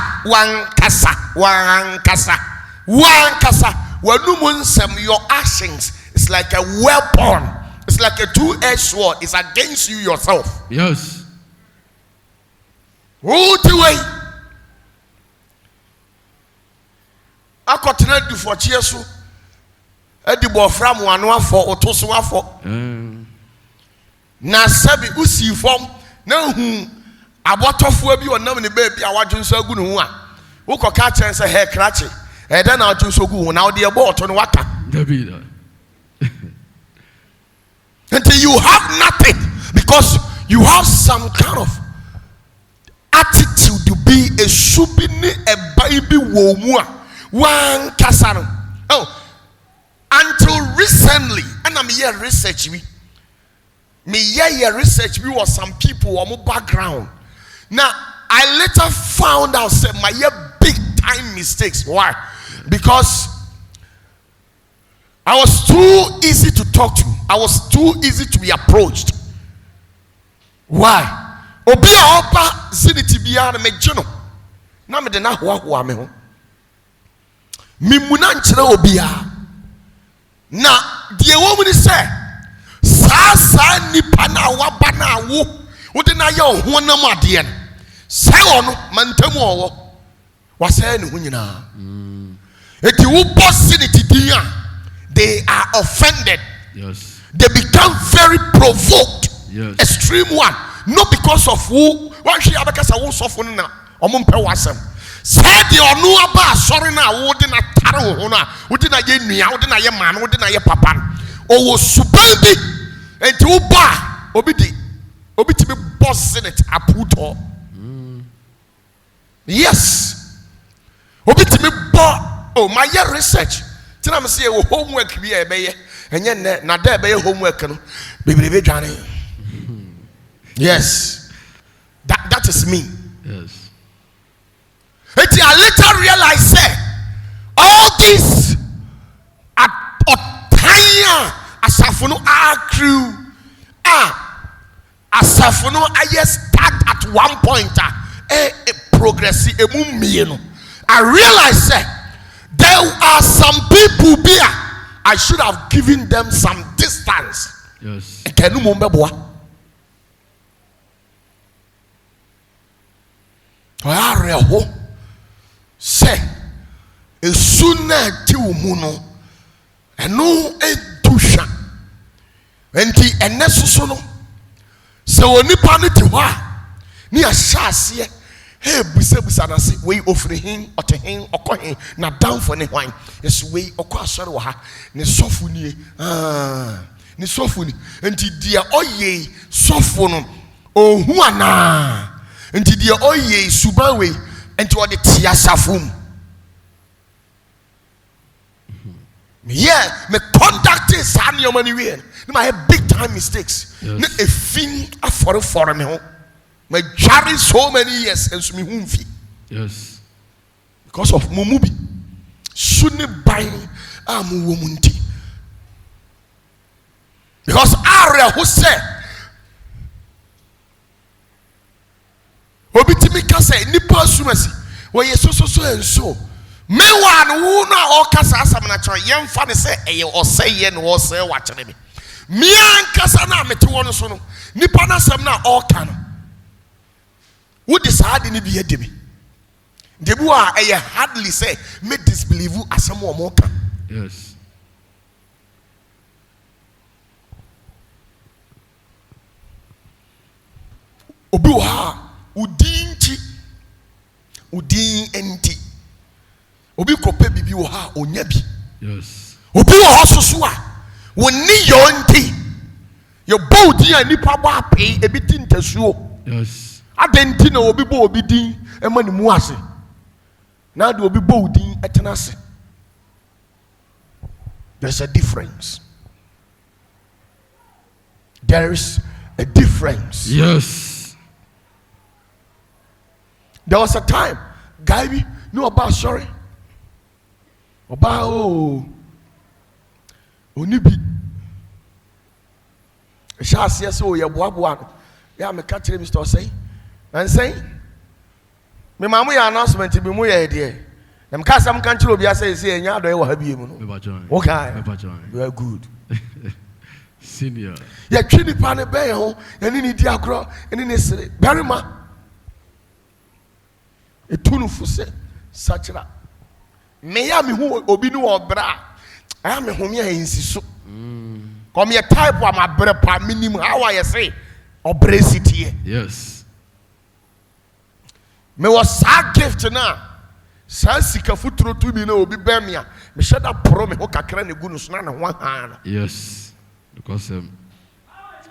wanum nsem your actions is like a weapon. It's like a two-edged sword. It's against you yourself. Yes. What way? Akotena du for chiesu. Edibo from one for otoso afọ. Na sabi usi form na hu Abatafuor bi onam ne baby a wadwunso agu ne ho a. Wo koka chen say he krache. E da na wadwunso gu ho na wo de ebo oto ne waka. David. Until you have nothing because you have some kind of attitude to be a subini a baby womua one kasano. Oh, until recently, and I'm here research me research me was some people or more background. Now I later found out say my big time mistakes. Why? Because I was too easy to talk to. I was too easy to be approached. Why? Obi a opa ziniti biya na me gino. Na me de na hoa me ho. Me muna nkyere obi a. Na de wo mu ni say sa nipa na waba na wo. Wo de na ye ho nam ade no. Say ono mantam owo. Wa say ne ho nyina. Eti wo boss ziniti din a. They are offended. Yes. They become very provoked. Yes. Extreme one. Not because of who. Why she abakasa who suffer na. Omumpe wasem. Say the onu aba sorry na wo de na tare ho na. Wo de na ye nua, wo de na ye man, wo de na ye papa. O wo suban bi. Enti wo ba obi di. Obi ti be boss in it aputo. Yes. Obi ti me bo. Oh, my year research. Tina me say wo homework bi e be ye. Enye na da be ye homework no. Bebere dwane. Yes. That is me. Yes. Until I later realized say all this at otanya asafunu crew asafunu aye start at one point progress I realized say there are some people here I should have given them some distance. Yes. Say esuna ti umuno eno edusha enti ene soso no se onipa ne ti ho a ne ya hyase he busabusa na se we ofrihin otehen okohen na downfo ne hwan yes we okọ asore wo ha ne sofo nie ne sofo ni enti dia oye sofo no Oh, who are na? Until the oye subawe and to the tiasafum. Yeah, me conduct is hand your money in. I have big time mistakes. Yes. A thing for me home. Me carry so many years and so me humfi. Yes. Because of Mumubi. Shouldn't buy am woman tea. Because Aria who said Obitimi kase nipa sumasi. Where you so and so. Meanwhile, who now all kasa asam na chwa yem fa ne say eye or say ye no or say watch me. Me an kasa na me to one so no. Nipa na sam na all kan. Who decide ni bi edemi. Debu a eye hardly say me disbelieve asam o mo kan. Yes. Obi ha udinchi udin enti. Obi kope bibi wo ha onya bi. Yes. Obi wo hososo a woni yo nti. Yo bodi a nipa bo ape ebi ti ntasuo. Yes. Adenti na obi bo obi din e ma ni mu ase. Na de obi bo din etena ase. There's a difference. There is a difference. Yes. There was a time, guy, no about sorry. About Onibi. Shall see so ya boabuan. Ya me catch Mr. Say. And say, me mamu ya announcement be mu ya dear. Them cast some country will be say, and ya do have you. Okay. You are good. Senior. Ya chini pane bay home, and in the agro, and in this Barima. A tunu fuse, such a may I me who obinu or bra. I am a homia in Sisu. Come here, type of my brother, minimum, how I say, or bracity. Yes. Me was a gift now. Sansika futuro to me no be bemia. Me shut up pro me hoka crane gunus na one hand. Yes. Because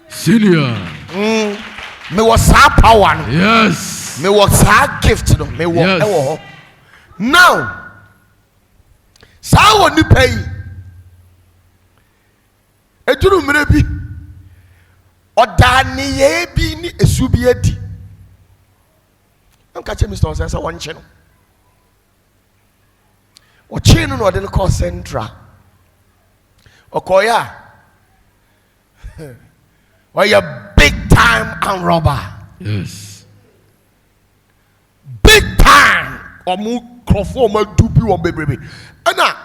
senior. Me was a power. Yes. Me was a gift no. Me was now. Sawo ni pay. Ejuru mrebi. Odani ye bi ni esubi edi. I'm catching Mr. Osasa one channel. Or chain no de call Central. Okoya. Or you big time and robber. Yes. Big time. Or mu crofo ma dupi or baby. Ana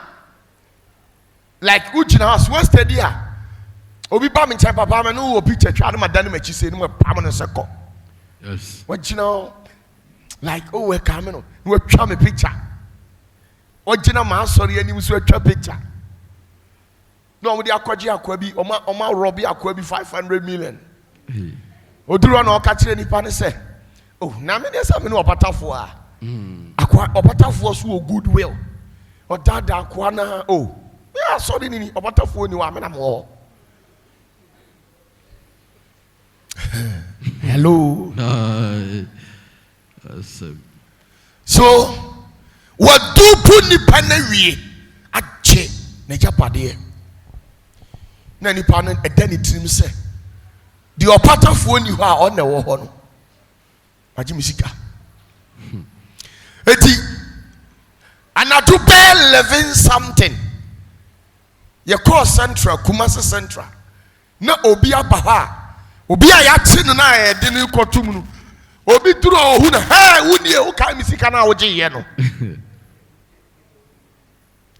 like Uchina house West Edia. Obi ba me nche papa me no picture twa na madane ma chi se no permanent second. Yes. What you know like oh we come no we twa me picture. Original man sorry any so twa picture. No we dey akwaji akwa bi oma robi akwa bi 500 million. Oduru na o ka kire nipa ne say oh na me dey say me no Opatafuor a. Akwa Opatafuor so goodwill. O dada akwa na oh. Yeah sorry ni Opatafuor ni wa me na mo. Hello. So, what do put the panel ache na japade na ni panen edani trim say the Opatafuor ni ho a on na wo ho no aji misika eti anadu be 11 something ye call Central Kumasi Central na obi abaha obi a ya chi no na e de ni kotum no obi duro ohu na hey wudie wo kai misika na wo giye no.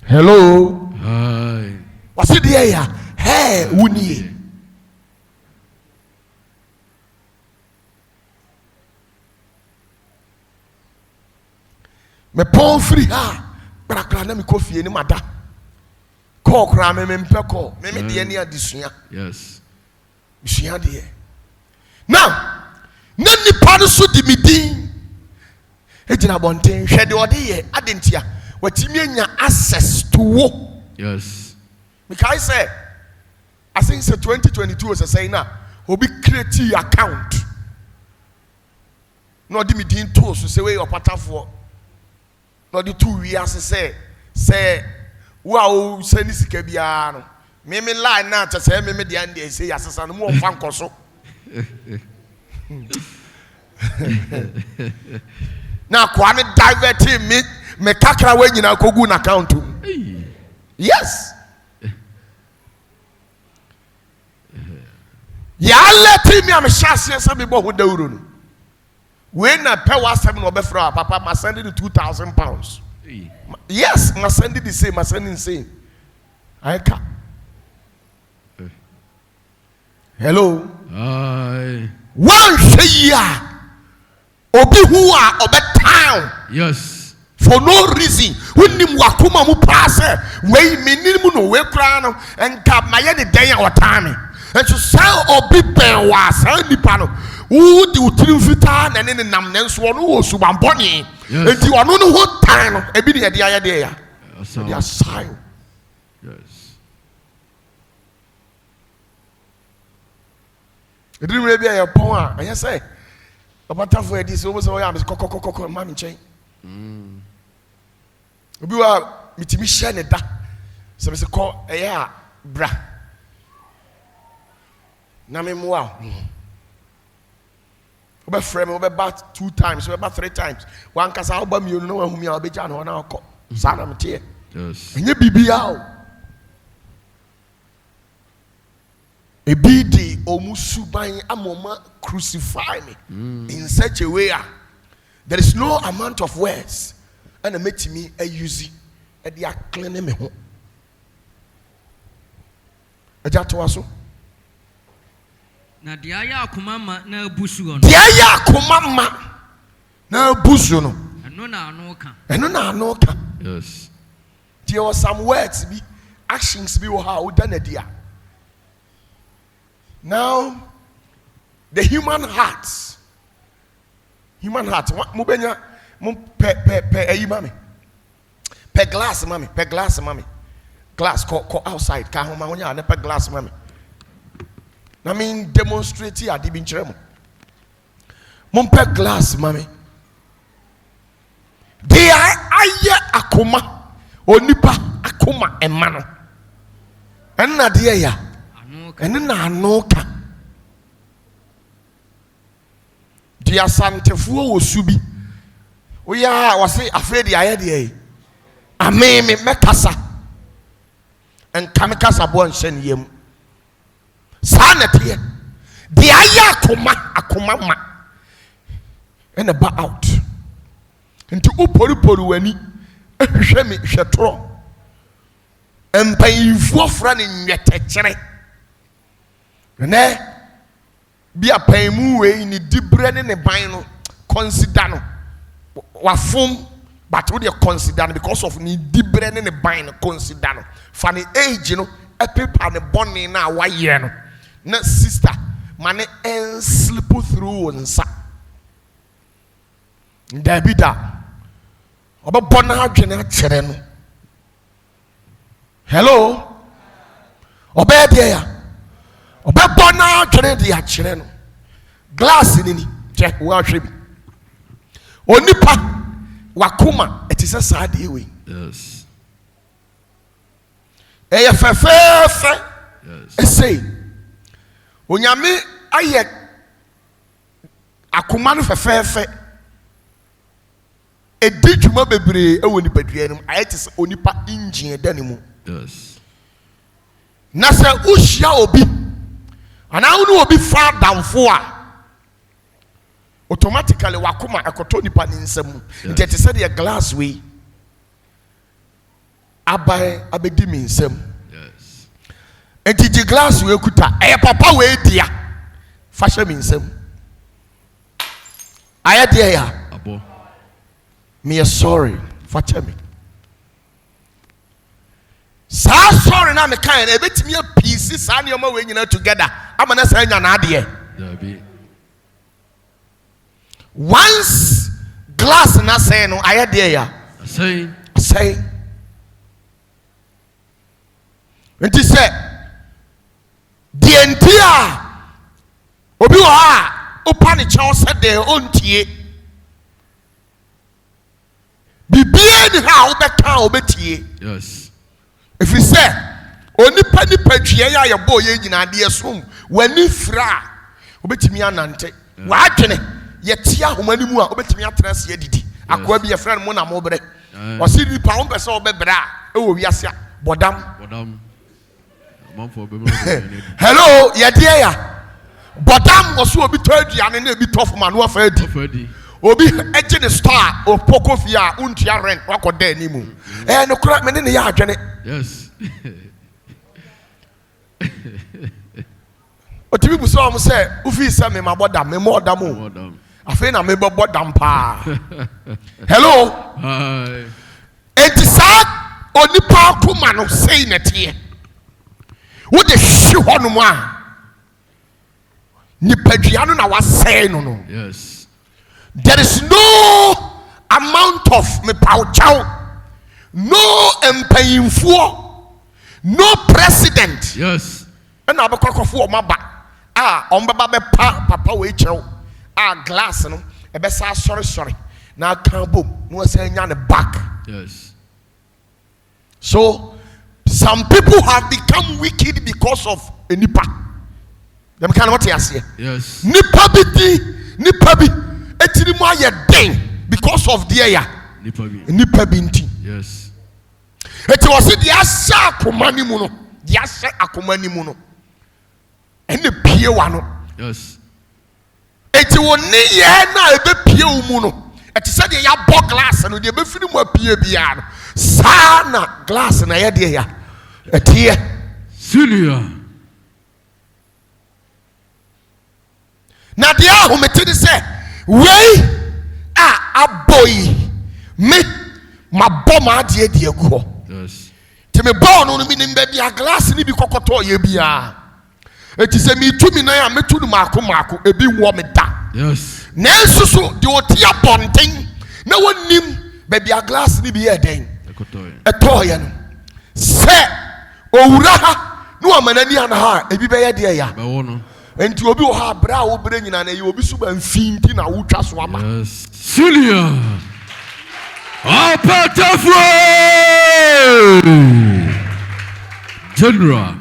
Hello. Hi. Wasi de ya hey wunie me pon free ha brakra na me kofie ni mada call kra me mpe call me de ni adisua. Yes. Bisua de now na nipa no so di midin ejina bonten hwe de ode ye adentia watimi anya access to wo. Yes. Because I think it's 2022 was saying now obi create account no di me din to so say we Opatafuor no di two wiase say wo send sika bia no me line na ta say me de ande say asesa no mo fa nkoso na kwa me divert me kakra we nyina kogu na account. Yes. Ya let me am shase say me bo ho dawuro no. We na pay wa 7 no be fra papa ma send you £2,000. Yes, ma send the same, ma send the same. I can. Hello. Aye. One year. Obi who are obe town. Yes. For no reason. When nim wakuma mu pass we minimu no we kra no enka maye ne den ya time. And so say obi ben wa say nipa no wo di utrim fita na ne nam nenso no wo suban boni. Enti ono no ho time no ebi ne de aye de ya. They are sign. Yes. It didn't really be a poem. And you say, Opatafuor this almost all I'm coco, mammy chain. We are meeting share it. So we call a ya, bra. Name wow. We frame over about 2 times, about 3 times. One cast album, you know whom you are be John or now. Sadam tear. Yes. And you be out. Ebidi omusuban amoma crucify me in such a way there is no amount of words and make me a use and they are cleaning me home. Ejato aso na dia ya akomama na abusu no dia ya akomama na abusu no eno na ano ka Yes. There were some words be actions be how done dia. Now, the human heart, mubenya, pe glass, mommy, glass, ko outside, kahoma wonya, ne pe glass, mommy. I mean, demonstrate here, di binchiremo. Pe glass, mommy. They are aye akoma, onipa akoma emano. Enna dia ya. And then I know the Asantefuor was subi. We are was afraid the idea. I may me kasa and kamikasa born send yem. Sanity. The aya akoma and a bar out. And to upori weni shemi shetro. And pay for running yet ne bi apaimu we ni dibre ne ban no consider no wafom but we dey consider no because of ni dibre ne ban no consider no for the age no epepa ne bonni na waye no na sister mane en slip through nsa ndabida obebona adwene akere no hello obede ya Obebona twere de akire no glass ni che wo ahwe bi onipa wakoma etise saade we. Yes. Eye fefefe. Yes. Say onyame aye akoma no fefefe edi dwuma bebre e woni padua nim ayetise onipa engine da ne mu. Yes. Na se uhia obi and I will be far down for automatically wakuma ekotoni paninsem. It said a glass way. Abai abedi minsem. Yes. And the glass we kuta e papa we dia fashion minsem. Aya dia ya. Abo. Me sorry. Fashion me. Sorry na me kind e betimi a piece sa ne oma we nyina together amana sa nya na ade Dabi. once glass na say no aye de ya Say enti say the entire obi wa opa ne chaw said de ontie bibie ni ha obeka obetie. Yes. If you say onipa ni padua ya ye boy ye nyina de som wani fra obetimi anante wa adwene ye tia homani mu a obetimi atrase ye didi akwa bi ye fra no na mo bre o si ni pa on pese obebra e wo wiase bodam hello ye de ya bodam o so obi to aduane na ebi tof ma no afa adi obi eje ne star o poko fia untia rent wakoda animu no kura me ne ya adwene. Yes. Otibi buso am say ufi say me mabodam me modam o afi na me bodam pa. Hello. Hi. Enti sa onipa akoma no sei na tie wo de hwe hono mu a nipadua no na wasei no. Yes. There is no amount of me pauchao, no empayinfuo, no president. Yes. And I be kwakofo maba ombaba be papa we chew glass no e be sa sorry na kan bom no say nya ne back. Yes. So some people have become wicked because of a nipa. Them kind of what you say. Yes. Nipa bi etiri mu aye den because of the aya. Nipa bi nti. Yes. Eti was the asha akomani mu no. The asha akomani mu no. Ene pie wa no. Yes. Eti woni ye na ebe pie wo mu no. Eti se de ya bo glass no de be firi mu apie bia no. Sa na glass na ye de ya. Eti Senior. Na de ahomete de se wei aboy me mabom ade ade agu ho. Yes. Te me born no mi nimba bia glass ni bi kokoto ye bia. Eti se mi tumi na ya metu no mako ebi wo me da. Yes. Na ensusu de otia bonten na wonim ba bia glass ni bi ye den. Etoye no. Se owura ha no amanani ana ha ebi be ye de ya. Ba wo no. Enti obi wo ha bra wo bre nyina na ye obi so ba mfinti na wo twa so ama. Yes. Senior. Opatafuor. General.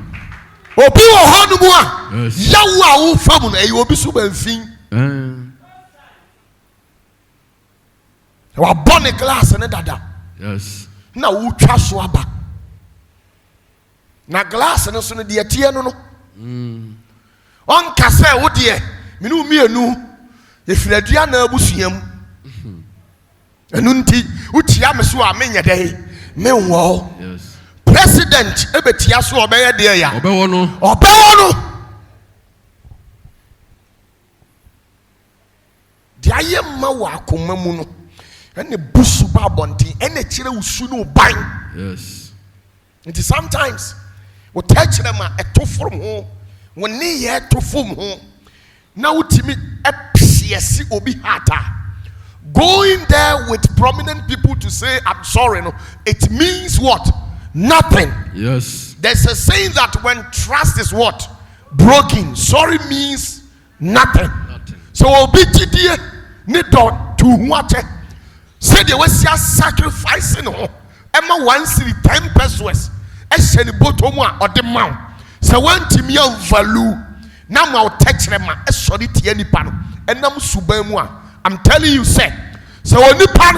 Obi wo ho no mu a Yes. yawo a wo fam na ye obi so ba mfin. Wa bonne glass ne dada. Yes. Na wo twa so aba. Na glass no so no de tie no no. On kase wo de me no mienu ye firadua na abusuam. Enu nti utia me so a menye dai me wo. Yes. President ebetia so obeye de ya. Obewo no. De aye ma wo akoma mu no. Ene busu ba bonti ene kire usu no ban. Yes. It is sometimes we touch them eto from ho. Woni ye to fom ho. Na utimi epsiesi obi hata. Going there with prominent people to say I'm sorry, no, it means what? Nothing. Yes. There's a saying that when trust is what? Broken. Sorry means nothing. So obi tidie ni do to what? Say they was sacrificing ho. Emma 1 city 10 pesos. Ese ni bottom a ode ma. So when timi an value na ma touch them a sorry tie nipa no. Enam suban mu a I'm telling you, say, so oni pan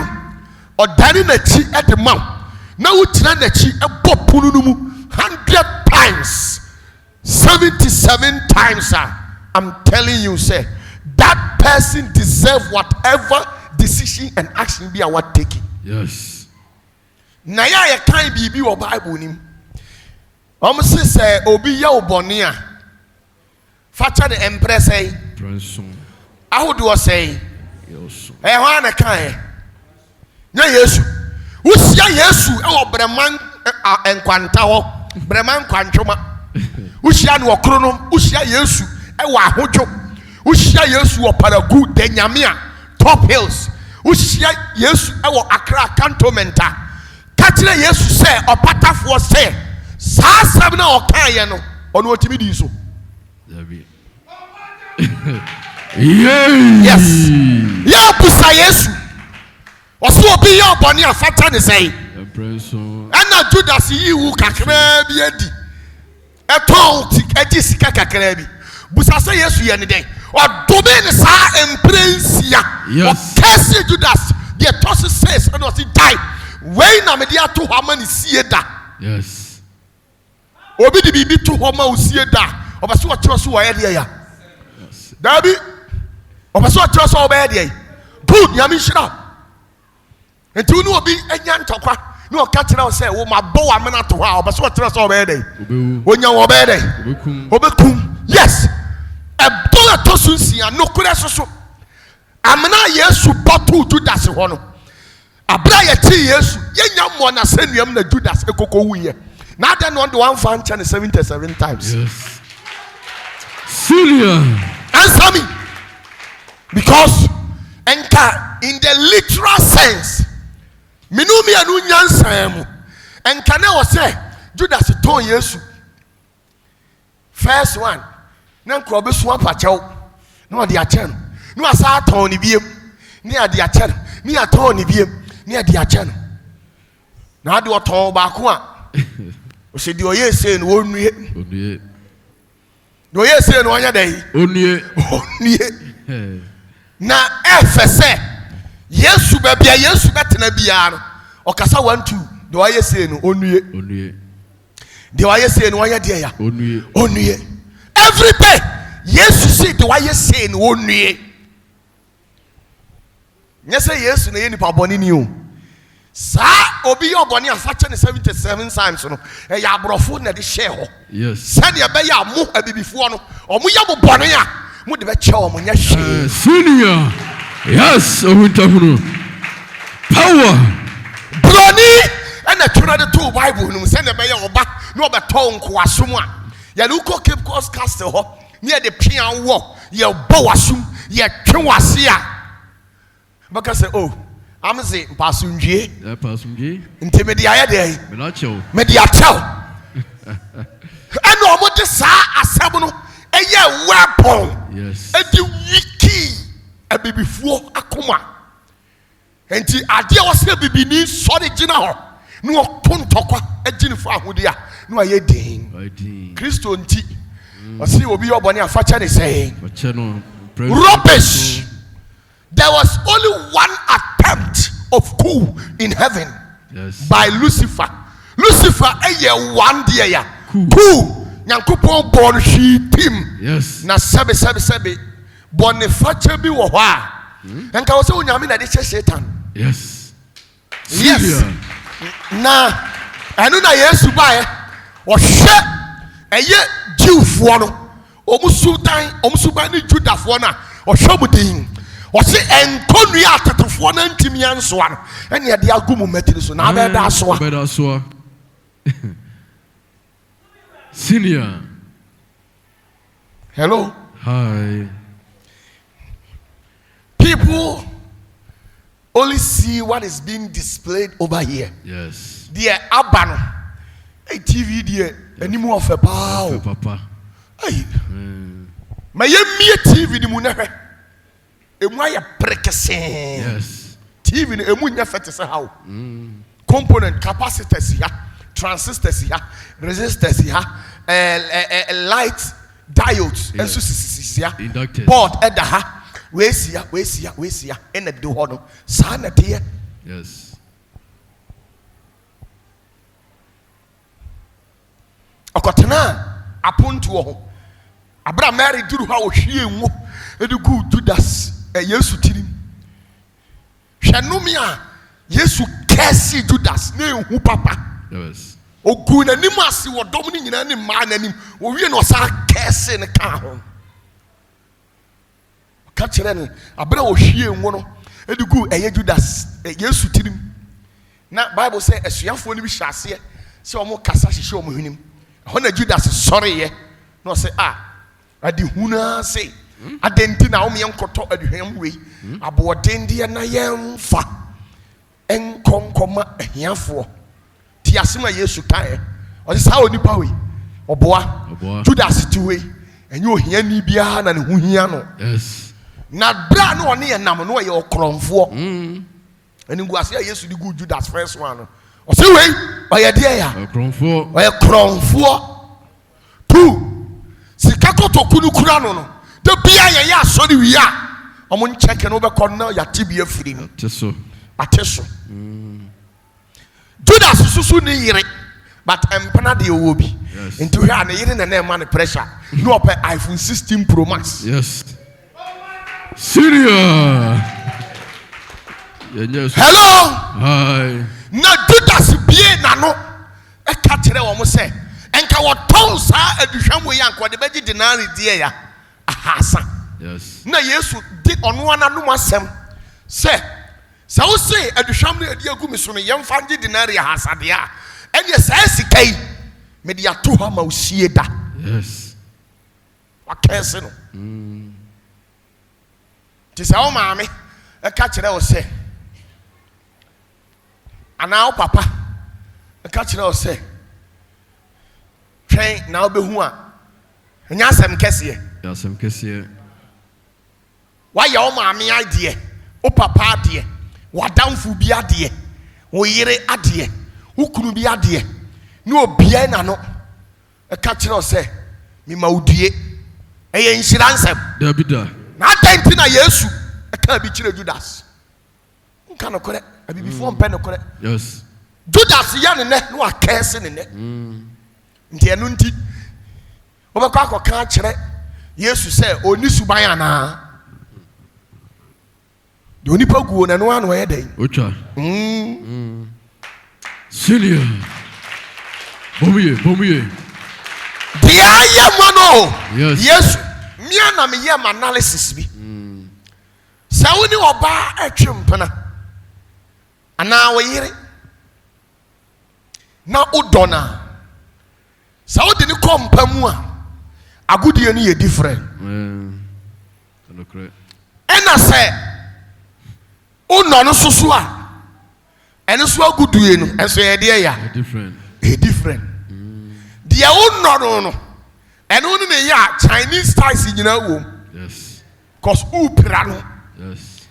or daddy na chi at the mouth. Now we try na chi a pop 100 times, 77 times. I'm telling you, say, that person deserve whatever decision and action be our taking. Yes. Na ya can't be your Bible nim. Say obi ya obonia. Facha the empress say. I would do say. Wana kan na Yesu usia Yesu e wo breman enkwanta ho breman kwantwoma usia no okro no usia Yesu e wo ahodwo usia Yesu wo paragu de nyame a top hills usia Yesu e wo Accra cantonment ka kire Yesu se Opatafuor se saa sab na okan ye no ono otimi di so yes. Ya busa Yesu ɔso obi yɛ ɔbɔne afata ne sɛn Empreso. ɛna Judas yi wu kakraa bi adi ɛtɔn ɛgye sika kakraa bi busa sɛ Yesu yɛ ne dɛn ɔdome ne saa mprensia ɔkɛse Judas deɛ tɔse says ɛna ɔsi die wei na mede ato hɔ ama ne sie da Yes. obi de biribi to hɔ ma wo sie da ɔbɛ so ɔkyerɛ so wɔyɛ deɛ ya daabi ɔbɛ so ɔkyerɛ so ɔbɛyɛ deɛ good nyame nhyira nti wo ne obi anya ntɔkwa ne ɔka kyerɛ wo sɛ wo mabɔ wo amena to hɔ a ɔbɛ so ɔkyerɛ so ɔbɛyɛ deɛ onya wɔ ɔbɛyɛ deɛ ɔbɛkum yes ɛbɔ ɛtɔ so nsia nokorɛ so so amena Yesu bɔ to Judas hɔ no abra yɛte Yesu yɛnya mmɔ na sɛnnuam na Judas ekoko wuyɛ na ada no ɔde wɔmfa nkyɛ ne 77 times. Yes. Senior. Answer me. Because enka in the literal sense minumi anu nyansan mu enka na wɔ sɛ Judas tɔn Yesu first one na nkɔ bɛso apakyɛw na ɔde akyɛ no na asa atɔn ne biem ne ade akyɛ no ne atɔn ne biem ne ade akyɛ no na ade ɔtɔn baako a ɔsɛ deɛ ɔyɛ ese no wɔnnue deɛ ɔyɛ ese no ɔnyɛ dɛ ɔnnue na ɛfɛ sɛ Yesu baabi a Yesu bɛtena biara no ɔkasa 1 2 deɛ ɔyɛ ese no ɔnnue deɛ ɔyɛ ese no ɔnyɛ deɛ ya ɔnnue every day Yesu si deɛ ɔyɛ ese no ɔnnue nyɛ sɛ Yesu na yɛ nipa bɔne ni o saa obi yɛ ɔbɔne afakyɛ ne 77 times no ɛyɛ aborɔfo na de hyɛ hɔ sɛdeɛ ɛbɛyɛ a mo abibifoɔ no ɔmo yɛ mo bɔne a mo de bɛkyɛ ɔmo nyɛ hwee Senior. Yes, ohuntahuno. Power. Broni ɛna twena de to Bible no sɛdeɛ ɛbɛyɛ ɔba na ɔbɛtɔ nkoasom a yɛde wokɔ Cape Coast Castle hɔ ne yɛde pia wɔ yɛbɔ wasum yɛtwe wase a bɛka sɛ oh amze mpasundwie nti mede ayɛ deɛ mede akyɛw ɛna ɔmo de saa asɛm no ɛyɛ weapon ɛde wiki abibifoɔ akoma nti adeɛ wɔ sɛ bibini sɔre gyina hɔ ne ɔto ntɔkwa agyi ne fo ahode a ne wayɛ den Kristo nti ɔse obi yɛ ɔbɔne afakyɛ ne sɛ rubbish. There was only one attempt of coup in heaven by Lucifer. Lucifer one day coup nyankopɔn born she team. Na sebe boniface bi wo hɔ a enka wo se onyame na de hyɛ Satan. Yes. Na ɛno na Yesu bae ɔhwɛ ɛyɛ Jewfoɔ no ɔmusuban ne Judafoɔ na ɔhwɛ mu din ɔse ɛnkɔnnua atatofoɔ na ntimi ansoa no ɛne ɛde agu mu matiri so na abɛda asoa. Senior. Hello. Hi. People only see what is being displayed over here. Yes. Deɛ aba no TV deɛ animu ɔfɛ paa o. Papa. Ayi. Ma yɛmmie TV ni mu na hwɛ. Emu ayɛ prekesee. Yes. TV no emu nyɛ fɛ te sɛ how. Component capacitors ya, transistors ya, resistors ya, light diodes enso sisi ya. Board ɛda ha. Wesia ɛna de hɔ no saa na teɛ. Yes. Ɔkɔtena apontoɔ ho. Abra Mary duru ha ohwie ngo edi gu Judas Yesu tirim. Hwɛnome a Yesu kɛse Judas na ehu papa. Yes. Ogu n'anim ase wɔ dɔm ne nyinaa ne mmaa n'anim. Owie na ɔsa kɛse ne ka ho. Ka kyerɛ no abra ohwie ngo no edi gu Judas Yesu tirim. Na Bible sɛ asuafoɔ no bi hyɛ aseɛ sɛ ɔmo kasa hyehyɛ ɔmo hwenem. Hɔ na Judas sɔreeɛ na ɔsɛ adi huna se adenti na ɔmo yɛnkɔtɔ aduhwam wei aboɔden deɛ na yɛmfa nkɔnkɔma ahiafoɔ ti asɛm a Yesu kae ɔsɛ saa onipa wei ɔboa Judas ti wei ɛnyɛ ohiani biara na ne ho hia no. Yes. Na bra no ɔne yɛ nam no ɔyɛ ɔkorɔmfoɔ And in Guasia, yes, you good Judas first one. Or say, wait, or your dear, Cronfort. or a crown for 2. Sikako to Kunu Kurano. The Bia, ya, sorry, we are. I'm on checking over corner, ya tibia free. Tesso. Attention. Judas Susu ni but empana de will be. Yes. Into here and eating the name money pressure. No pay iPhone 16 Pro Max. Yes. Syria. Yes. Hello. Hi. Na Judas bie na no. E ka kire wo mo se. Enka wo ton sa aduhwam we yanko de beji dinari die ya. Ahasa. Yes. Na Yesu di ono ana no asem. Se wo se aduhwam no adi agu mi so no yemfa ngi dinari ahasa de a. Ene sa sikai me de ato ha ma osie da. Yes. Wa kese no. Ti sa o maame e ka kire wo se. Ana o papa e ka kire wo se. Twen na obehu a. Nya asem kese. Asem kese. Wa ya o maame ade, o papa ade, wa damfu bi ade, wo yire ade, wo kunu bi ade. Ni obia na no e ka kire wo se mi ma odue. Eye nhira nsem. Dabida. Na atenti na Yesu e ka bi kire Judas. Nka no kore, abi before mpe no kore. Yes. Judas ya ne no akese ne ne. Nti enu nti obekọ akọka kire Yesu se oni suban ana. De oni paguo na no anu ye den. Ocha. Syria. Bomuye. Dia ye mono. Yes. Yesu mia na me ye analysis bi. Sa woni oba atwempena. Ana wo yire. Na udona. Sa wodi ni kompa mu a agudie ni ye different. Ena se uno no susu a ene so agudue no enso ye de ya Different. different. Dia uno no ene unu ne ya Chinese styles nyina wo. Yes. Cause upira no. Yes.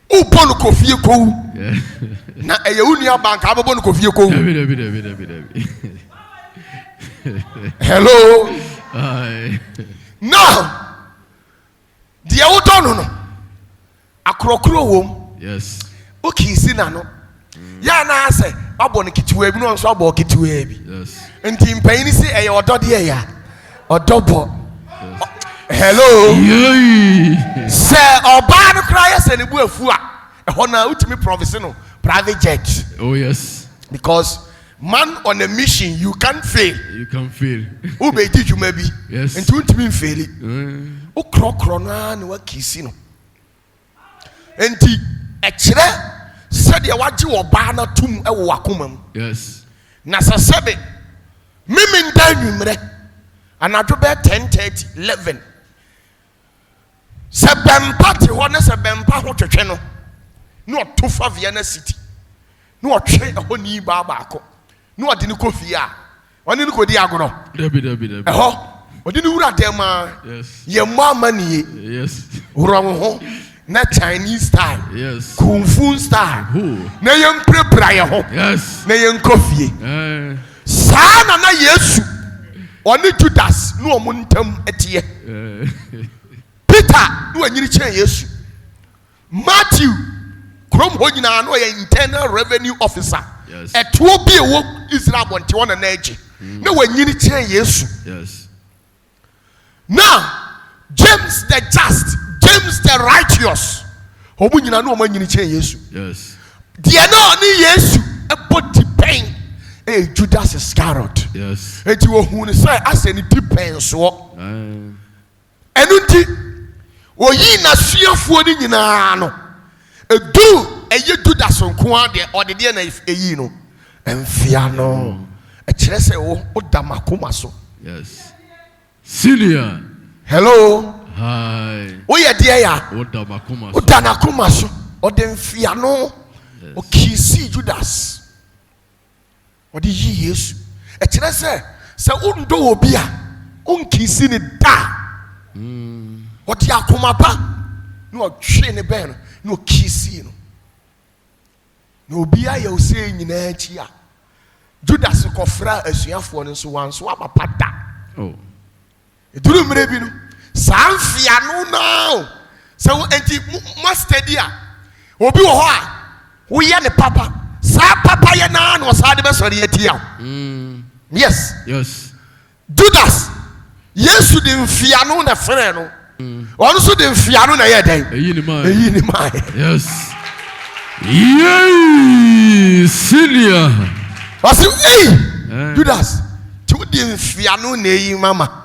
Uponu kofie ko. Yeah. Na eye unia bank abobo no kofie ko. David. Hello. Hi. Now, dia utono no akrokro wom. Yes. Okay, si na no. Ya na ase abo ne kitiwe bi no nso abo kitiwe bi. Yes. Enti mpanyini si eye odo de ya. Odobo. Hello. Yay. Se oba no kra ya se ne bu afu a. Eho na utimi province no private jet. Oh yes. Because man on a mission you can't fail. You can feel. Ube di juma bi. Yes. Enti utimi mfeli. O krokro na ne wa kisi no. Enti ekire said ya waji oba na tum e wo akoma mu. Yes. Na sasebe mimi ndan nwumre anadwo be 10:30 11 sebempa te ho ne sebempa ho twetwe no no to fa Vienna City no twe ho ni ba ko no odi ni kofi a oni ni kodi agoro David. ho odi ni wura dem a Yes. ye mama ni Yes. wura ho na Chinese style. Yes. Kung fu style. Who? Na ye mprepra ye ho. Yes. Na ye nkofie. Sana na Yesu oni Judas no omuntam etie. Peter no anyini chen Yesu. Matthew krom ho nyina no ye internal revenue officer. Yes. Etuo bi ewo Israel bonte wona na agi. Na wanyini chen Yesu. Yes. Now James the just, James the righteous. Omu nyina no omanyini chen Yesu. Yes. Dia no ni Yesu eboti pain. Judas Iscariot. Yes. Eti wo hu ne sai ase ni tipen so. Enu nti wo yi na suafuo ni nyina no. Edu eye Judas nko ade ode de na eyi no. Emfia no. E kire se wo odamakoma so. Yes. Senior. Hello. Hi. Wo ye de ya? Odamakoma. Odanakoma so. Ode mfia no. O kisi Judas. Odi yi Yesu. E kire se undo obi a unkisi ni da. Odi akoma pa no otwe ne ben no kisi no. No be a you say nyina chi a. Judas kofra asuafo no so wan so apapa da. Oh. Eduru mre bi no. Samfia no now. So enti master dia. Obi wo ho a wo ye ne papa. Sa papa ye na no sa de be sori etia. Yes. Yes. Judas Yesu de mfia no na frɛ no. Ono so de mfia no na ye den. Eyi ni man. Eyi ni man. Yes. Yay! Senior. I say, hey, Judas, tu de mfia no na eyi mama.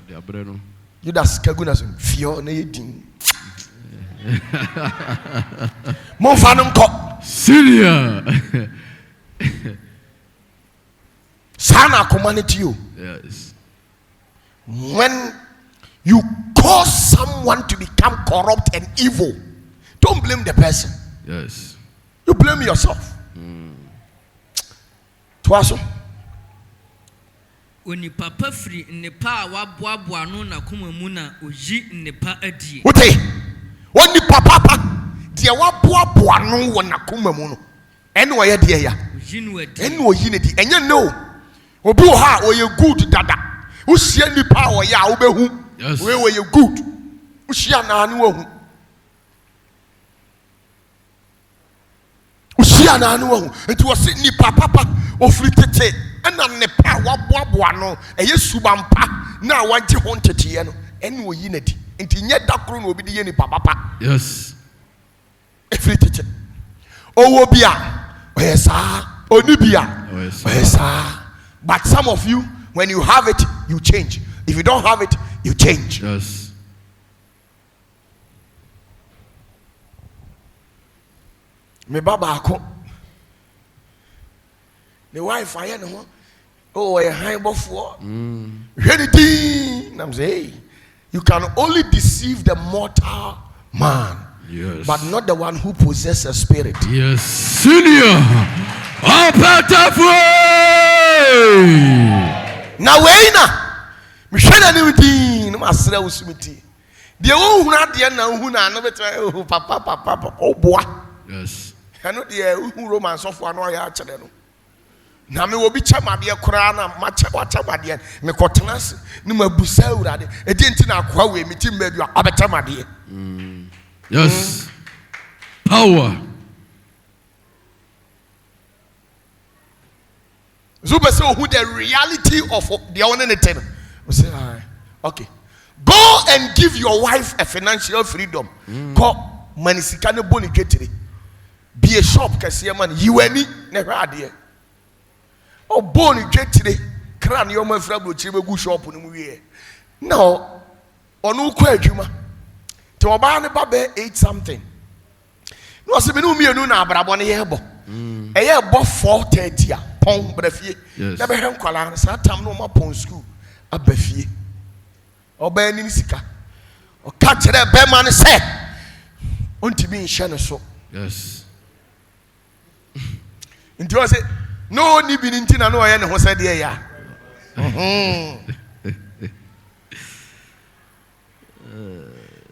De abreno. Judas kaguna so fio na ye din. Mon fa no nko. Senior. Sana community you. Yes. When you cause someone to become corrupt and evil, don't blame the person. Yes. You blame yourself. Twaso. Oni papa free nepa waboaboa no na koma mu na oyi nepa adie. Wote. Oni papa de waboaboa no wo na koma mu no. Ene wo ye de ya. Oyi no adie. Ene wo yi ne di. Enye no. Obi wo ha wo ye good dada. Wo hia nipa wo ya wo behu. Yes. We ye good. Wo hia na ne wo hu. Usia na anu hu enti wo se nipa papa ofiri tete ena nepa waboaboa no eye subampa na wagye ho ntete no ene oyi na di enti nye dakro na obi de ye nipa papa. Yes. Efiri tete owo bia oyesa oni bia oyesa. But some of you, when you have it, you change. If you don't have it, you change. Yes. Me baba ako. The wife I know. Oh, a high before. Ready? I'm saying, hey, you can only deceive the mortal man. Yes. But not the one who possesses a spirit. Yes. Senior. Opatafuor. Now weina. Me shena ni witi, no masra usumiti. The one who not the na who na no better papa oh boy. Yes. I know the who romance of one or ya channel. Na me will be chamabia crana, macha wachabadian, me cotanas, no more busaurade, a gentina quawe, me team baby, abatamadi. Yes. Power. Zuba so who the reality of the only we say, okay. Go and give your wife a financial freedom. Call Manisikane Boni Getri. Be a shop, Cassiaman, you any never idea. Oh, Boni Getri, Cran, your my friend will chill a shop on the no, or no quajuma. To Obana Babe ate something. No, so me no me no na brabone yebo. E ye bo 4:30 pon brafie. Na be hwem kwala sa tam no ma pon school abafie. Oba ni sika. O ka kire be man se. Ontimi nhye ne so. Yes. Nti o say no ni bi nti na no ye ne ho se de ya.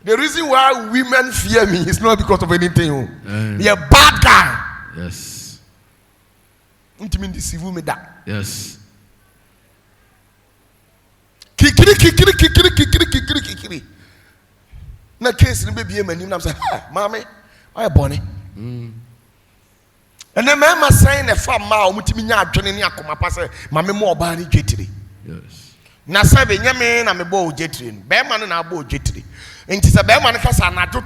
The reason why women fear me is not because of anything. You're a bad guy. Yes. Deceive me that. Yes. Kikiri. Na case ni baby emanim na say, "Mommy, why bonny?" And then my saying a farm ma omutimi nya adwene ni akoma pa say, "Mama mo oba ni dwetiri." Yes. Na sabe nyame na me bo dwetiri no. Be ma no na bo dwetiri. Enti se be ma no kasa na do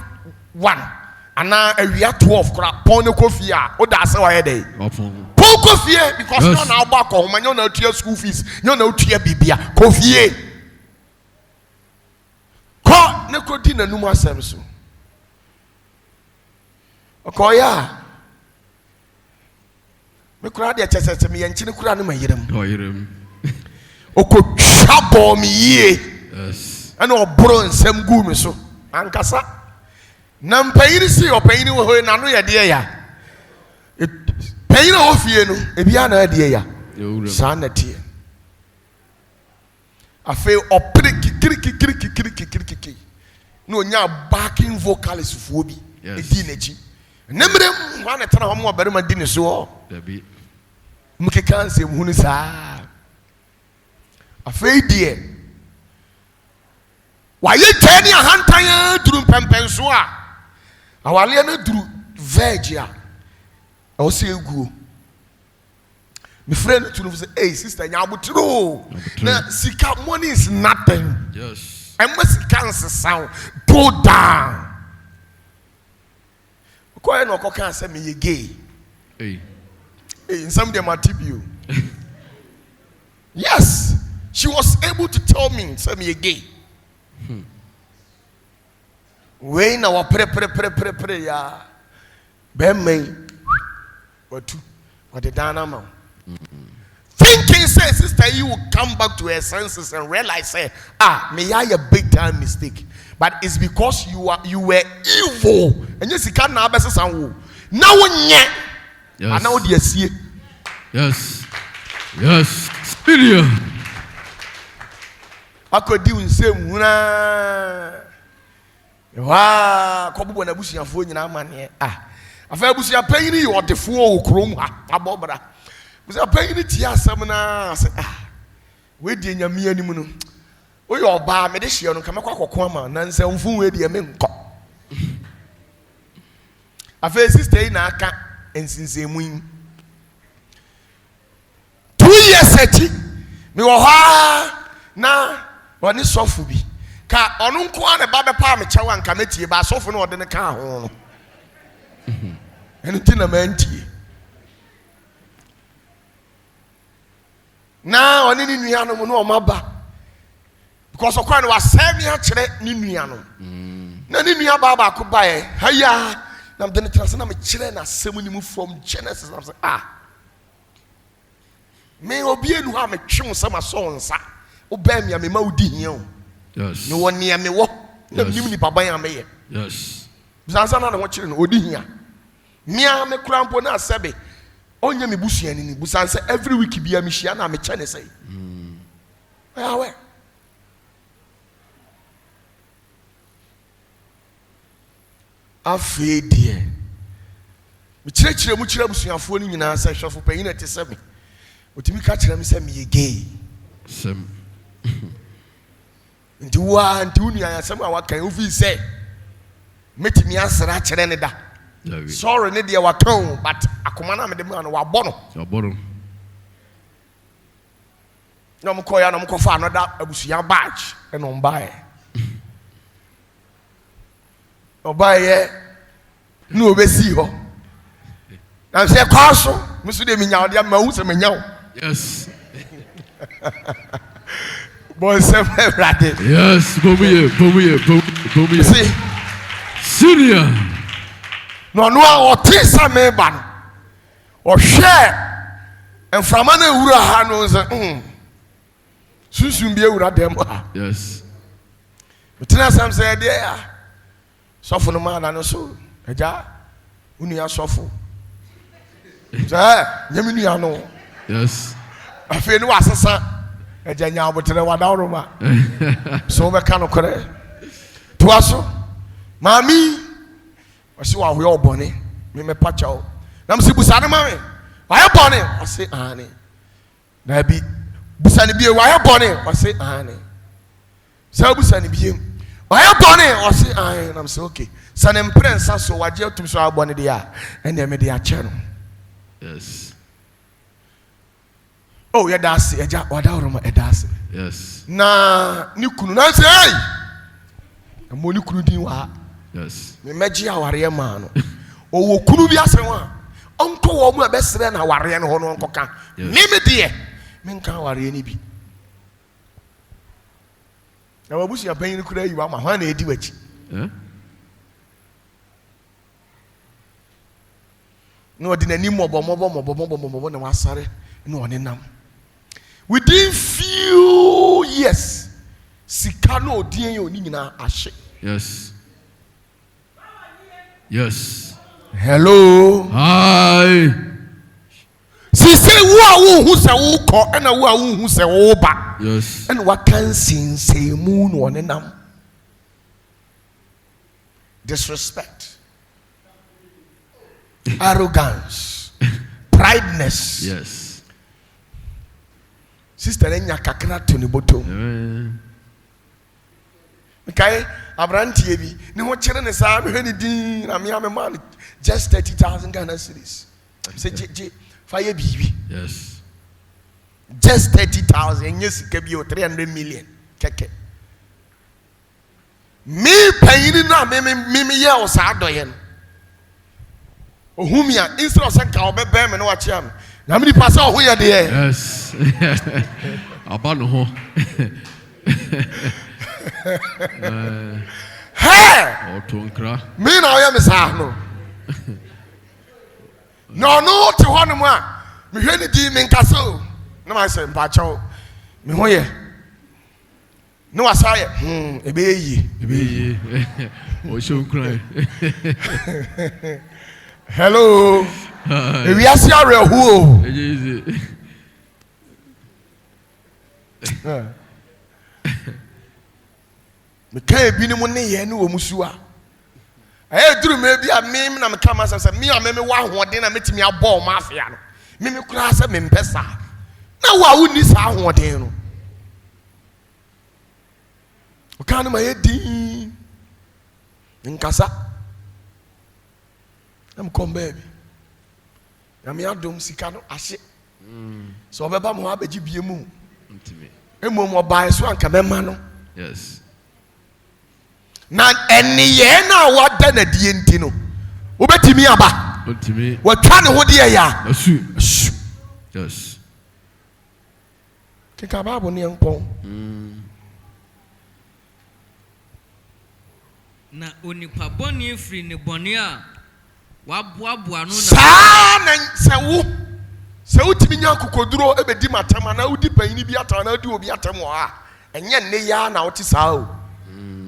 1 ana awia 12 kra pon ne kofi a o da se wa ye dey. Opon. Pon kofi because no na oba ko ma nyo na tua school fees, nyo na tua bibia. Kofi ko ne ko di nanum asem so. Okoya. Me kura de chesese me yanchi ne kura no mayirem. Oh, yirem. Okotwa bom yie. Yes. Ana obro nsem gu me so. Ankasa. Na mpayiri si opayiri wo ho na no ye de ya. Payiri wo fie no, ebia na de ya. Sa na tie. Afe opere kikiri. No nya backing vocalist fuo bi. Edi nechi. Nemrem one a tana homo barima di ne so. Dabi. Mkeka nsem hunu saa. Afei die. Waye tani ahantan duru pempenso a. Awale na duru veg a. O se egu. My friend to say, hey sister, nyabutiro. Na sika money is nothing. Yes. And must cancer sound go down. Why no can say me gay? Hey. In some of MR.IBU. Yes, she was able to tell me say me gay. When our pre ya, ben me, what the dynamo. Thinking, say, sister, you will come back to her senses and realize, say, may I a big time mistake. But it's because you were evil. And yes, you can't now be someone. Now, yes. And now, yes, yes, yes, Spirit. I could do in same. Wow, Kobu and Abusi and Foon in our money. I've ever seen a penny or the four chrome. Abobra. Was a penny tia samana. I said, wait, dear, me any moon. Oh, your bar, medicine, come across Kwama, Nancy, and Foon, where the men cop. A face is staying Naka and since a wing. 2 years at it. Me wa na one is soft be. Ka onun kwa ne ba be pa me chewa nka metie ba sofo no ode ne ka ho no. Enti na mantie. Na oni ni nuanom no o maba. Because okwa no wasem ya kire ni nuanom. Na ni nua ba ko bae. Haya na mde ne trase na me kire na asem ni mu from Genesis na say me obi enu ha me twem sama so nsa. Wo ba me me ma udi hia o. Yes. Me won ne me wo. Na nim ni baba ya me ye. Yes. Bisansa na wo kire no odi hia. Mia me krampo na asebe. Onye me busuani ni busansa every week bia me hia na me che ne say. Awe. Afi die. Me kire mu kire busuafo ni nyina sa hwefo panyin na te sebe. Otimi ka kire me say me ye gay. Sem. Nti unu ya asem a wakan ofi say metimi asra kire ne da. Sorry ne de wakan but akoma na me de mu na wabɔ no. Wabɔ no. Na mo koya na mo kofa another abusuya badge e no mbae. Obaye no obesi ho. Na se kwaso musu de minya ode ma hu se menya wo. Yes. Boy se brother. Yes, bomuye. See. Senior. No a otisa me ba no. O hwe enframa na ewura ha no se sunsun bi ewura dem ha. Yes. Betina sam say there ya. Sofo no ma na no so. Eja unu ya sofo. Nyami nua no. Yes. Afi no asesa eja nya abotere wada oroma. So be ka no kore. To aso. Mami wasi wa hwe obone me pacha o. Na msi busane ma me. Wa ye bone wasi ane. Na bi busane bi wa ye bone wasi ane. Sa busane bi wa ye bone wasi ane na msi okay. Sane mprensa so waje otum so abone dia ene me dia che no. Yes. Oh, yeah, that's it. Yes. Na ni kunu na say hey. Mo ni kunu din wa. Yes. Me meji aware ma no. O wo kunu bi asem a. Onko wo mu abesere na aware no ho no onkoka. Me de me nka aware ni bi. Na wabusi apanyin kura yi wa ma hwa na edi wachi. No ordinary mobo na wasare no one nam. Within few years, Sikano Dien ni nyina ahye. Yes. Yes. Hello. Hi. Si say wo hu se wo ko na wo hu se wo ba. Yes. And what can say mu no one nam. Disrespect. arrogance, prideness. Yes. Sister enya kakra to ne bottom. Okay, abrantie bi ne ho kire ne saa me hwani din na me man just 30,000 Ghana cedis. Say je fire bibi. Yes. Just 30,000 yes ke bi o 300 million keke. Me payini na me ye o saa doye no. Ohumia instead of saying ka obebe me no wa chia me. Na me pass o ho ye de. Yes. Abano ho. Hey! Me na oya me saa no. No to ho no mu a me hwe ni di me nkasa o. Na ma say mpa chawo. Me ho ye. No asaye. Ebe yi. O show cry. Hello. We are here who? Me kai bi ni mu ne ye ne wo musua. Duru me bi a me na me ka ma say me a me wa hoɔden na metimi abɔ ma afia no. Me kura say me mpesa. Na wa woni sa hoɔden no. O kan ma ye din. Nkasa. Am come baby. Na me adom sika no ahye. So obeba mo abeji bie mu. Ntimi. Emo mo buy so anka mema no. Yes. Na eniye na wada na die nti no. Obetimi aba. Ntimi. Watwa ne ho de ya. Asu. Yes. Kika Bible ne npon. Na onipa boni free ne boni a waboaboa no na saa na se wo timi nya kokoduro ebedi matama na wodi panini bi atama na wodi obi atama ha enye nne ya na wote saa o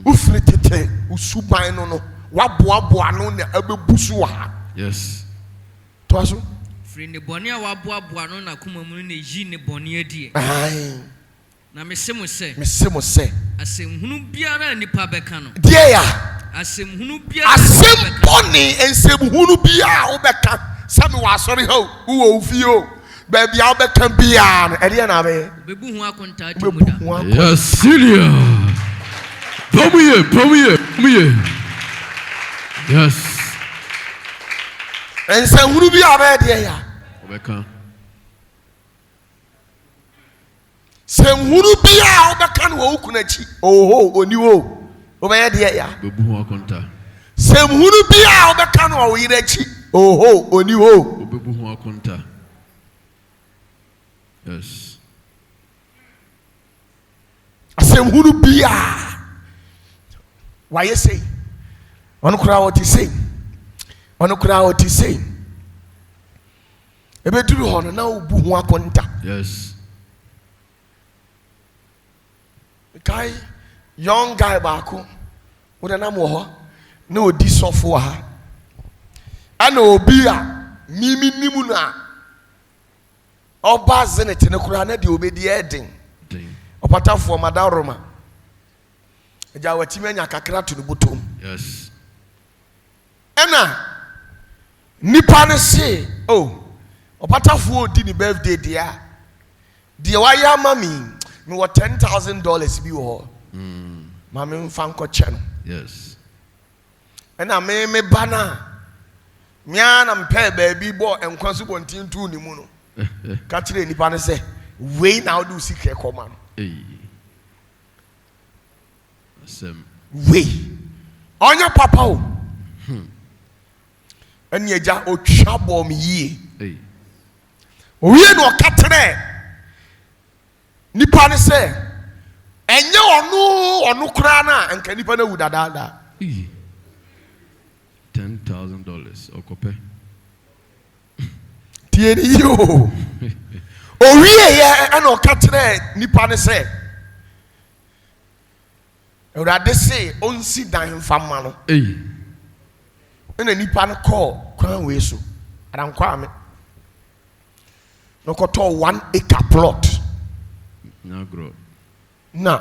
ufiri tete usuban no waboaboa no na abebusu ha. Yes. To aso free ne boni a waboaboa no na kuma mu ne yi ne boni adie. Ai Na me se mo se asemhunu biara nipa beka no die ya asemhunu biara asemponi ensemhunu biara obeka sami wa asori ho wo ofio ba bia obeka biara no ede na be bebu hu akonta atimuda. Yes, Syria. Pomiye. Yes. Ensemhunu biara be die ya Obeka. Semhunu biara obeka no wo kunachi oho oniwo obeye de ya Bebu hu akonta. Semhunu biara obeka no wo yirechi oho oniwo Bebu hu akonta. Yes. Semhunu biara waye say onukura what is say ebeduru ho no na obu hu akonta. Yes. Guy, young guy baako wo na mo ho na odi sofo ha ana obi a mimi nimu na oba zenete ne kura na de obedi eden Opatafuor madaroma eja watimi anya kakra to ne botom. Yes. Ena nipa ne se Opatafuor di ni birthday dia de waya mami me what $10,000 bi wo mama mfa nkoche no. Yes. Ena me bana mia na mpe baabi bo enkwanso bontin tu ni mu no ka kire nipa ne se we na do secret koma no Sem we onya papa o eni eja otwa bom yie owie no ka tere nipa ne se enye onu kura na enka nipa na wudadada $10,000 okope tieni yo owie ye ana ka tere nipa ne se urade se onsi dan fama no ena nipa ne call kwan we so adankwa me no koto 1 acre plot na grow na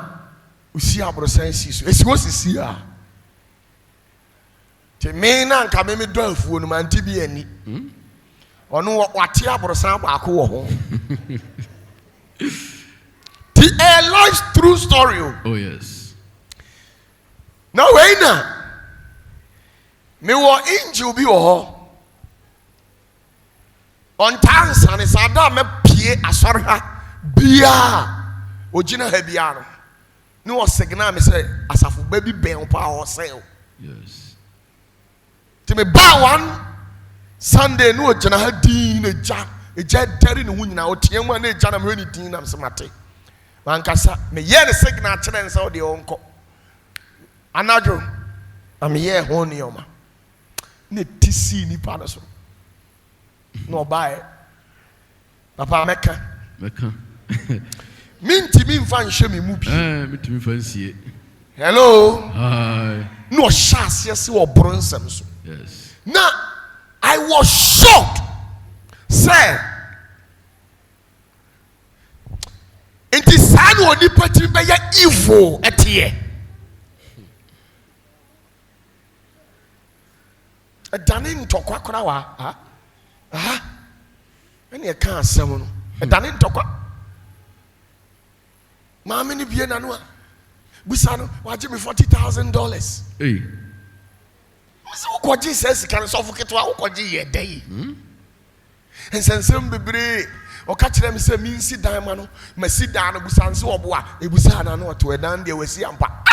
usi abrosan si so esi wo sisi a Te me na nka me do afuo no man ti bi ani. Ono wate aborosan ba ko wo ho. A life true story. Oh yes. Now wait na. Me wo angel bi wo ho. On tansa ne sada me pie asore ha bia ogina ha bia no. Ne wo signal me say asafo ba bi ben pa ho say. Yes. Ti me ba one Sunday no ogina ha din na ja dare ne hu nyina o tie mu na ja na me ni din na me semate. Mankasa me ye ne signal kire nsa o de onko. Anadwo am ye ho ne oma. Ne tisi ni pa so. No buy. Papa meka. Minti mi mfa nhwe me mu bi. Minti mi fancy. Hello. Hi. No chance yes wo bronsam so. Yes. Now I was shocked. Say Enti san oni pati be ya evil etie. Edane ntokwa kora wa ene e ka asem no edane ntokwa maame ni bie na no a busa no waje me $40,000 Hey so ko Jesus kan so fuketo a ko je ye dai ensensem bebre o ka kire me se mi nsi dan ma no ma si dan no busa nse obo a ebusa na no to edan de wasi ampa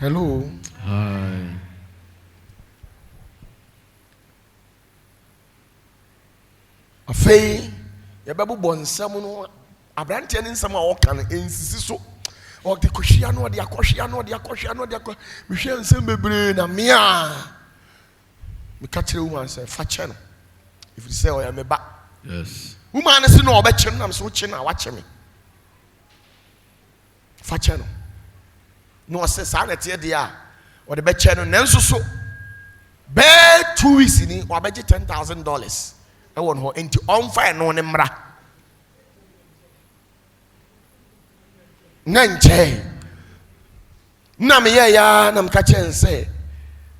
Hello. Hi. Afei ye bebu bonsam no abrante ne nsam a wo kan ensisi so o de kohia no de akohia no de akohia no de akọ me hwe nsam bebre na me a me ka kire woman say fa che no if you say o ya me ba Yes. woman ne se no obeche no am so che na wa che me fa che no no se sa na tie de a o de be che no nenso so be 2 weeks ni o abeje $10,000 e won ho enti on fire no ne mra nanche na me ya na mka chen se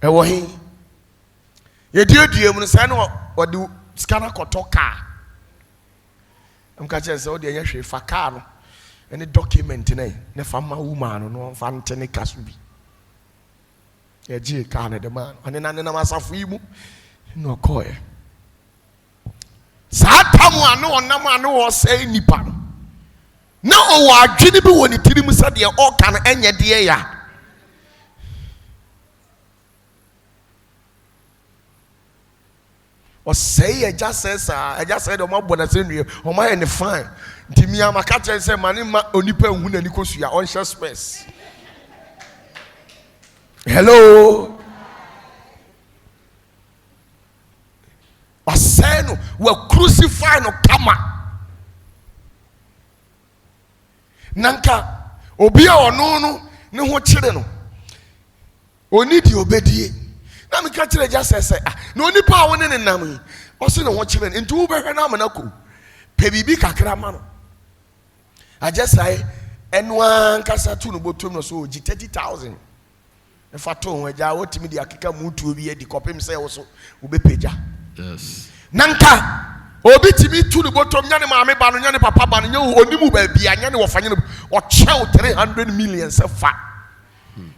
e wo hin ye diodie mu se no o de skana kotoka mka chen se o de ye hwe fa car no any document ne fa ma woman no fa ntene kaso bi ye ji car ne de man ane na masafu yi mu no koye saatamu anu onam anu wo sei nipa no na o wa adwene bi woni tirim sa de o kan enye de ya o sei e just say do mo bona se nue o ma ne fine ntimi amaka chen say mani ma onipa hu na ni kosu ya on share space. Hello. Aseno we crucify no kama nanka obi a ono no ne ho kire no oni di obedie na me ka kire ja sese na oni pa woni ne nam yi o se ne ho kire nti wo behwe na amana ko pe bibi kakra ma no ajesai eno ankasa tu no botom no so oji 30,000 e fa to ho aja wotimi di akeka mutu obi e di kopem se wo so wo be peja. Yes. Nanka obi timi tu no botom nya ne maame ba no nya ne papa ba no nya onimu ba bia nya ne wo fanye no o chew 300 million se fa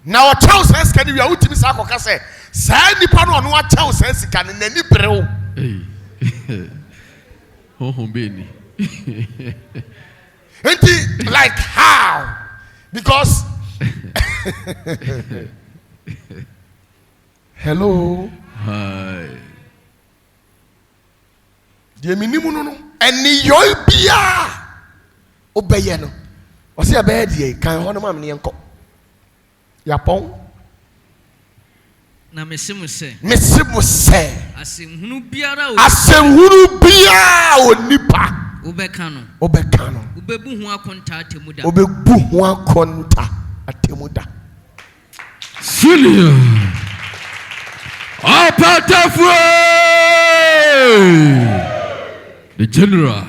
na o chew se sika ni wi a wotimi sa akoka se sa nipa no no a chew se sika ne nani brew Oh beni. Enti like how because hello. Hi. Die minimu no eni yoy bia obeye no o se abe die kan ho no ma me enko yapon na mesimu se asemhunu biara onipa obeka no obebu hu akonta atemuda Senior Opatafuor the general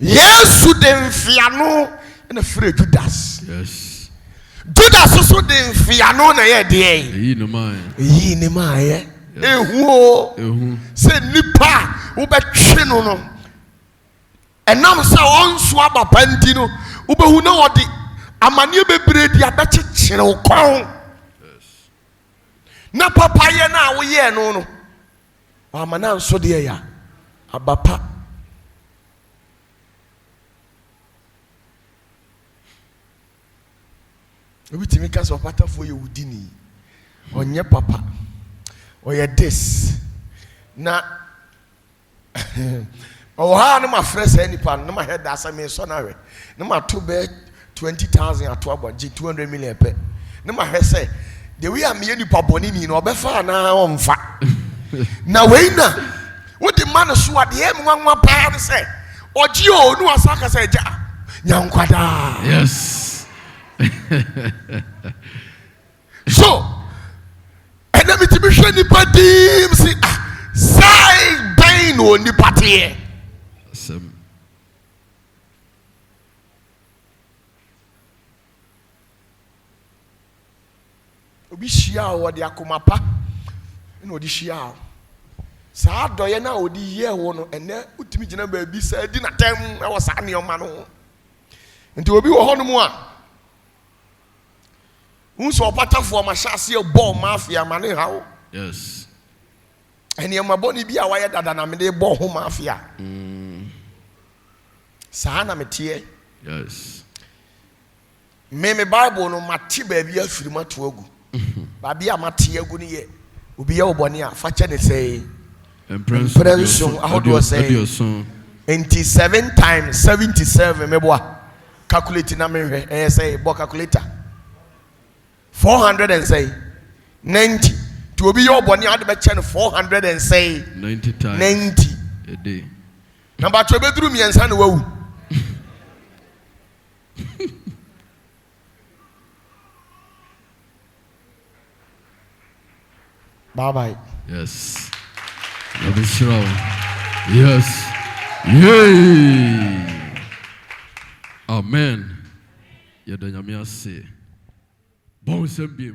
Yesu de mfiano na frɛ Judas. Yes. Judas so de mfiano na yɛ deɛ. Eyi ne maayɛ. Ehu. Se nipa wobɛtwe no. Enam sɛ ɔnso aba panti no, wobɛhu na ɔde amane bebree di abɛkyekyere wo kɔn. Na papa yɛ na woyɛ no. Amana nso deɛ ya. Abapa. Obi timi ka sɛ Opatafuor yɛ wudini. Ɔnyɛ papa. Ɔyɛ this. Na ɔha no ma frɛ sɛ nipa no ma hɛ da asɛ me so na hwɛ. No ma to be 20,000 ato abɔgye 200 million pɛ. No ma hwɛ sɛ the way am yɛ nipa bɔne ni no ɔbɛfa na ɔmfa. Na wei na wo de man so ade e nwanwa pa ne sɛ ɔgye o no asaka sɛ gya nyankwada. Yes. So and let me to be sure nipa dim si sai bɛn no nipa teɛ. Obi hyia o de akoma pa na odi hyia o. Saa dɔyɛ na odi yɛ wo no ɛnɛ utimi gyina baabi sɛ di na tam ɛwɔ saa nneɛma no. Nti obi wɔ hɔ no mu a unso Opatafuor ma hyase bɔ mafia ma ne hawo. Yes. Nneɛma bɔ ne bi a wayɛ dada na me de bɔ ho mafia. Saa na metie. Yes. Me Bible no mate baabi afiri mato agu. Baabi a mate agu ne yɛ obi yɛ obɔne a fa kyɛ ne sɛ Impression ahodoɔ sɛ enti 7 times 77 meboa calculate na mehwɛ ɛyɛ sɛ bɔ calculator 400 and say 90 to obi yɛ obɔne a de bɛkyɛ no 400 and say 90 times 90 a day. Number 2 bedroom miɛnsa na wawu. Bye bye. Yes. Yes. Yay. Amen. Yadanyamia say. Bon sembi.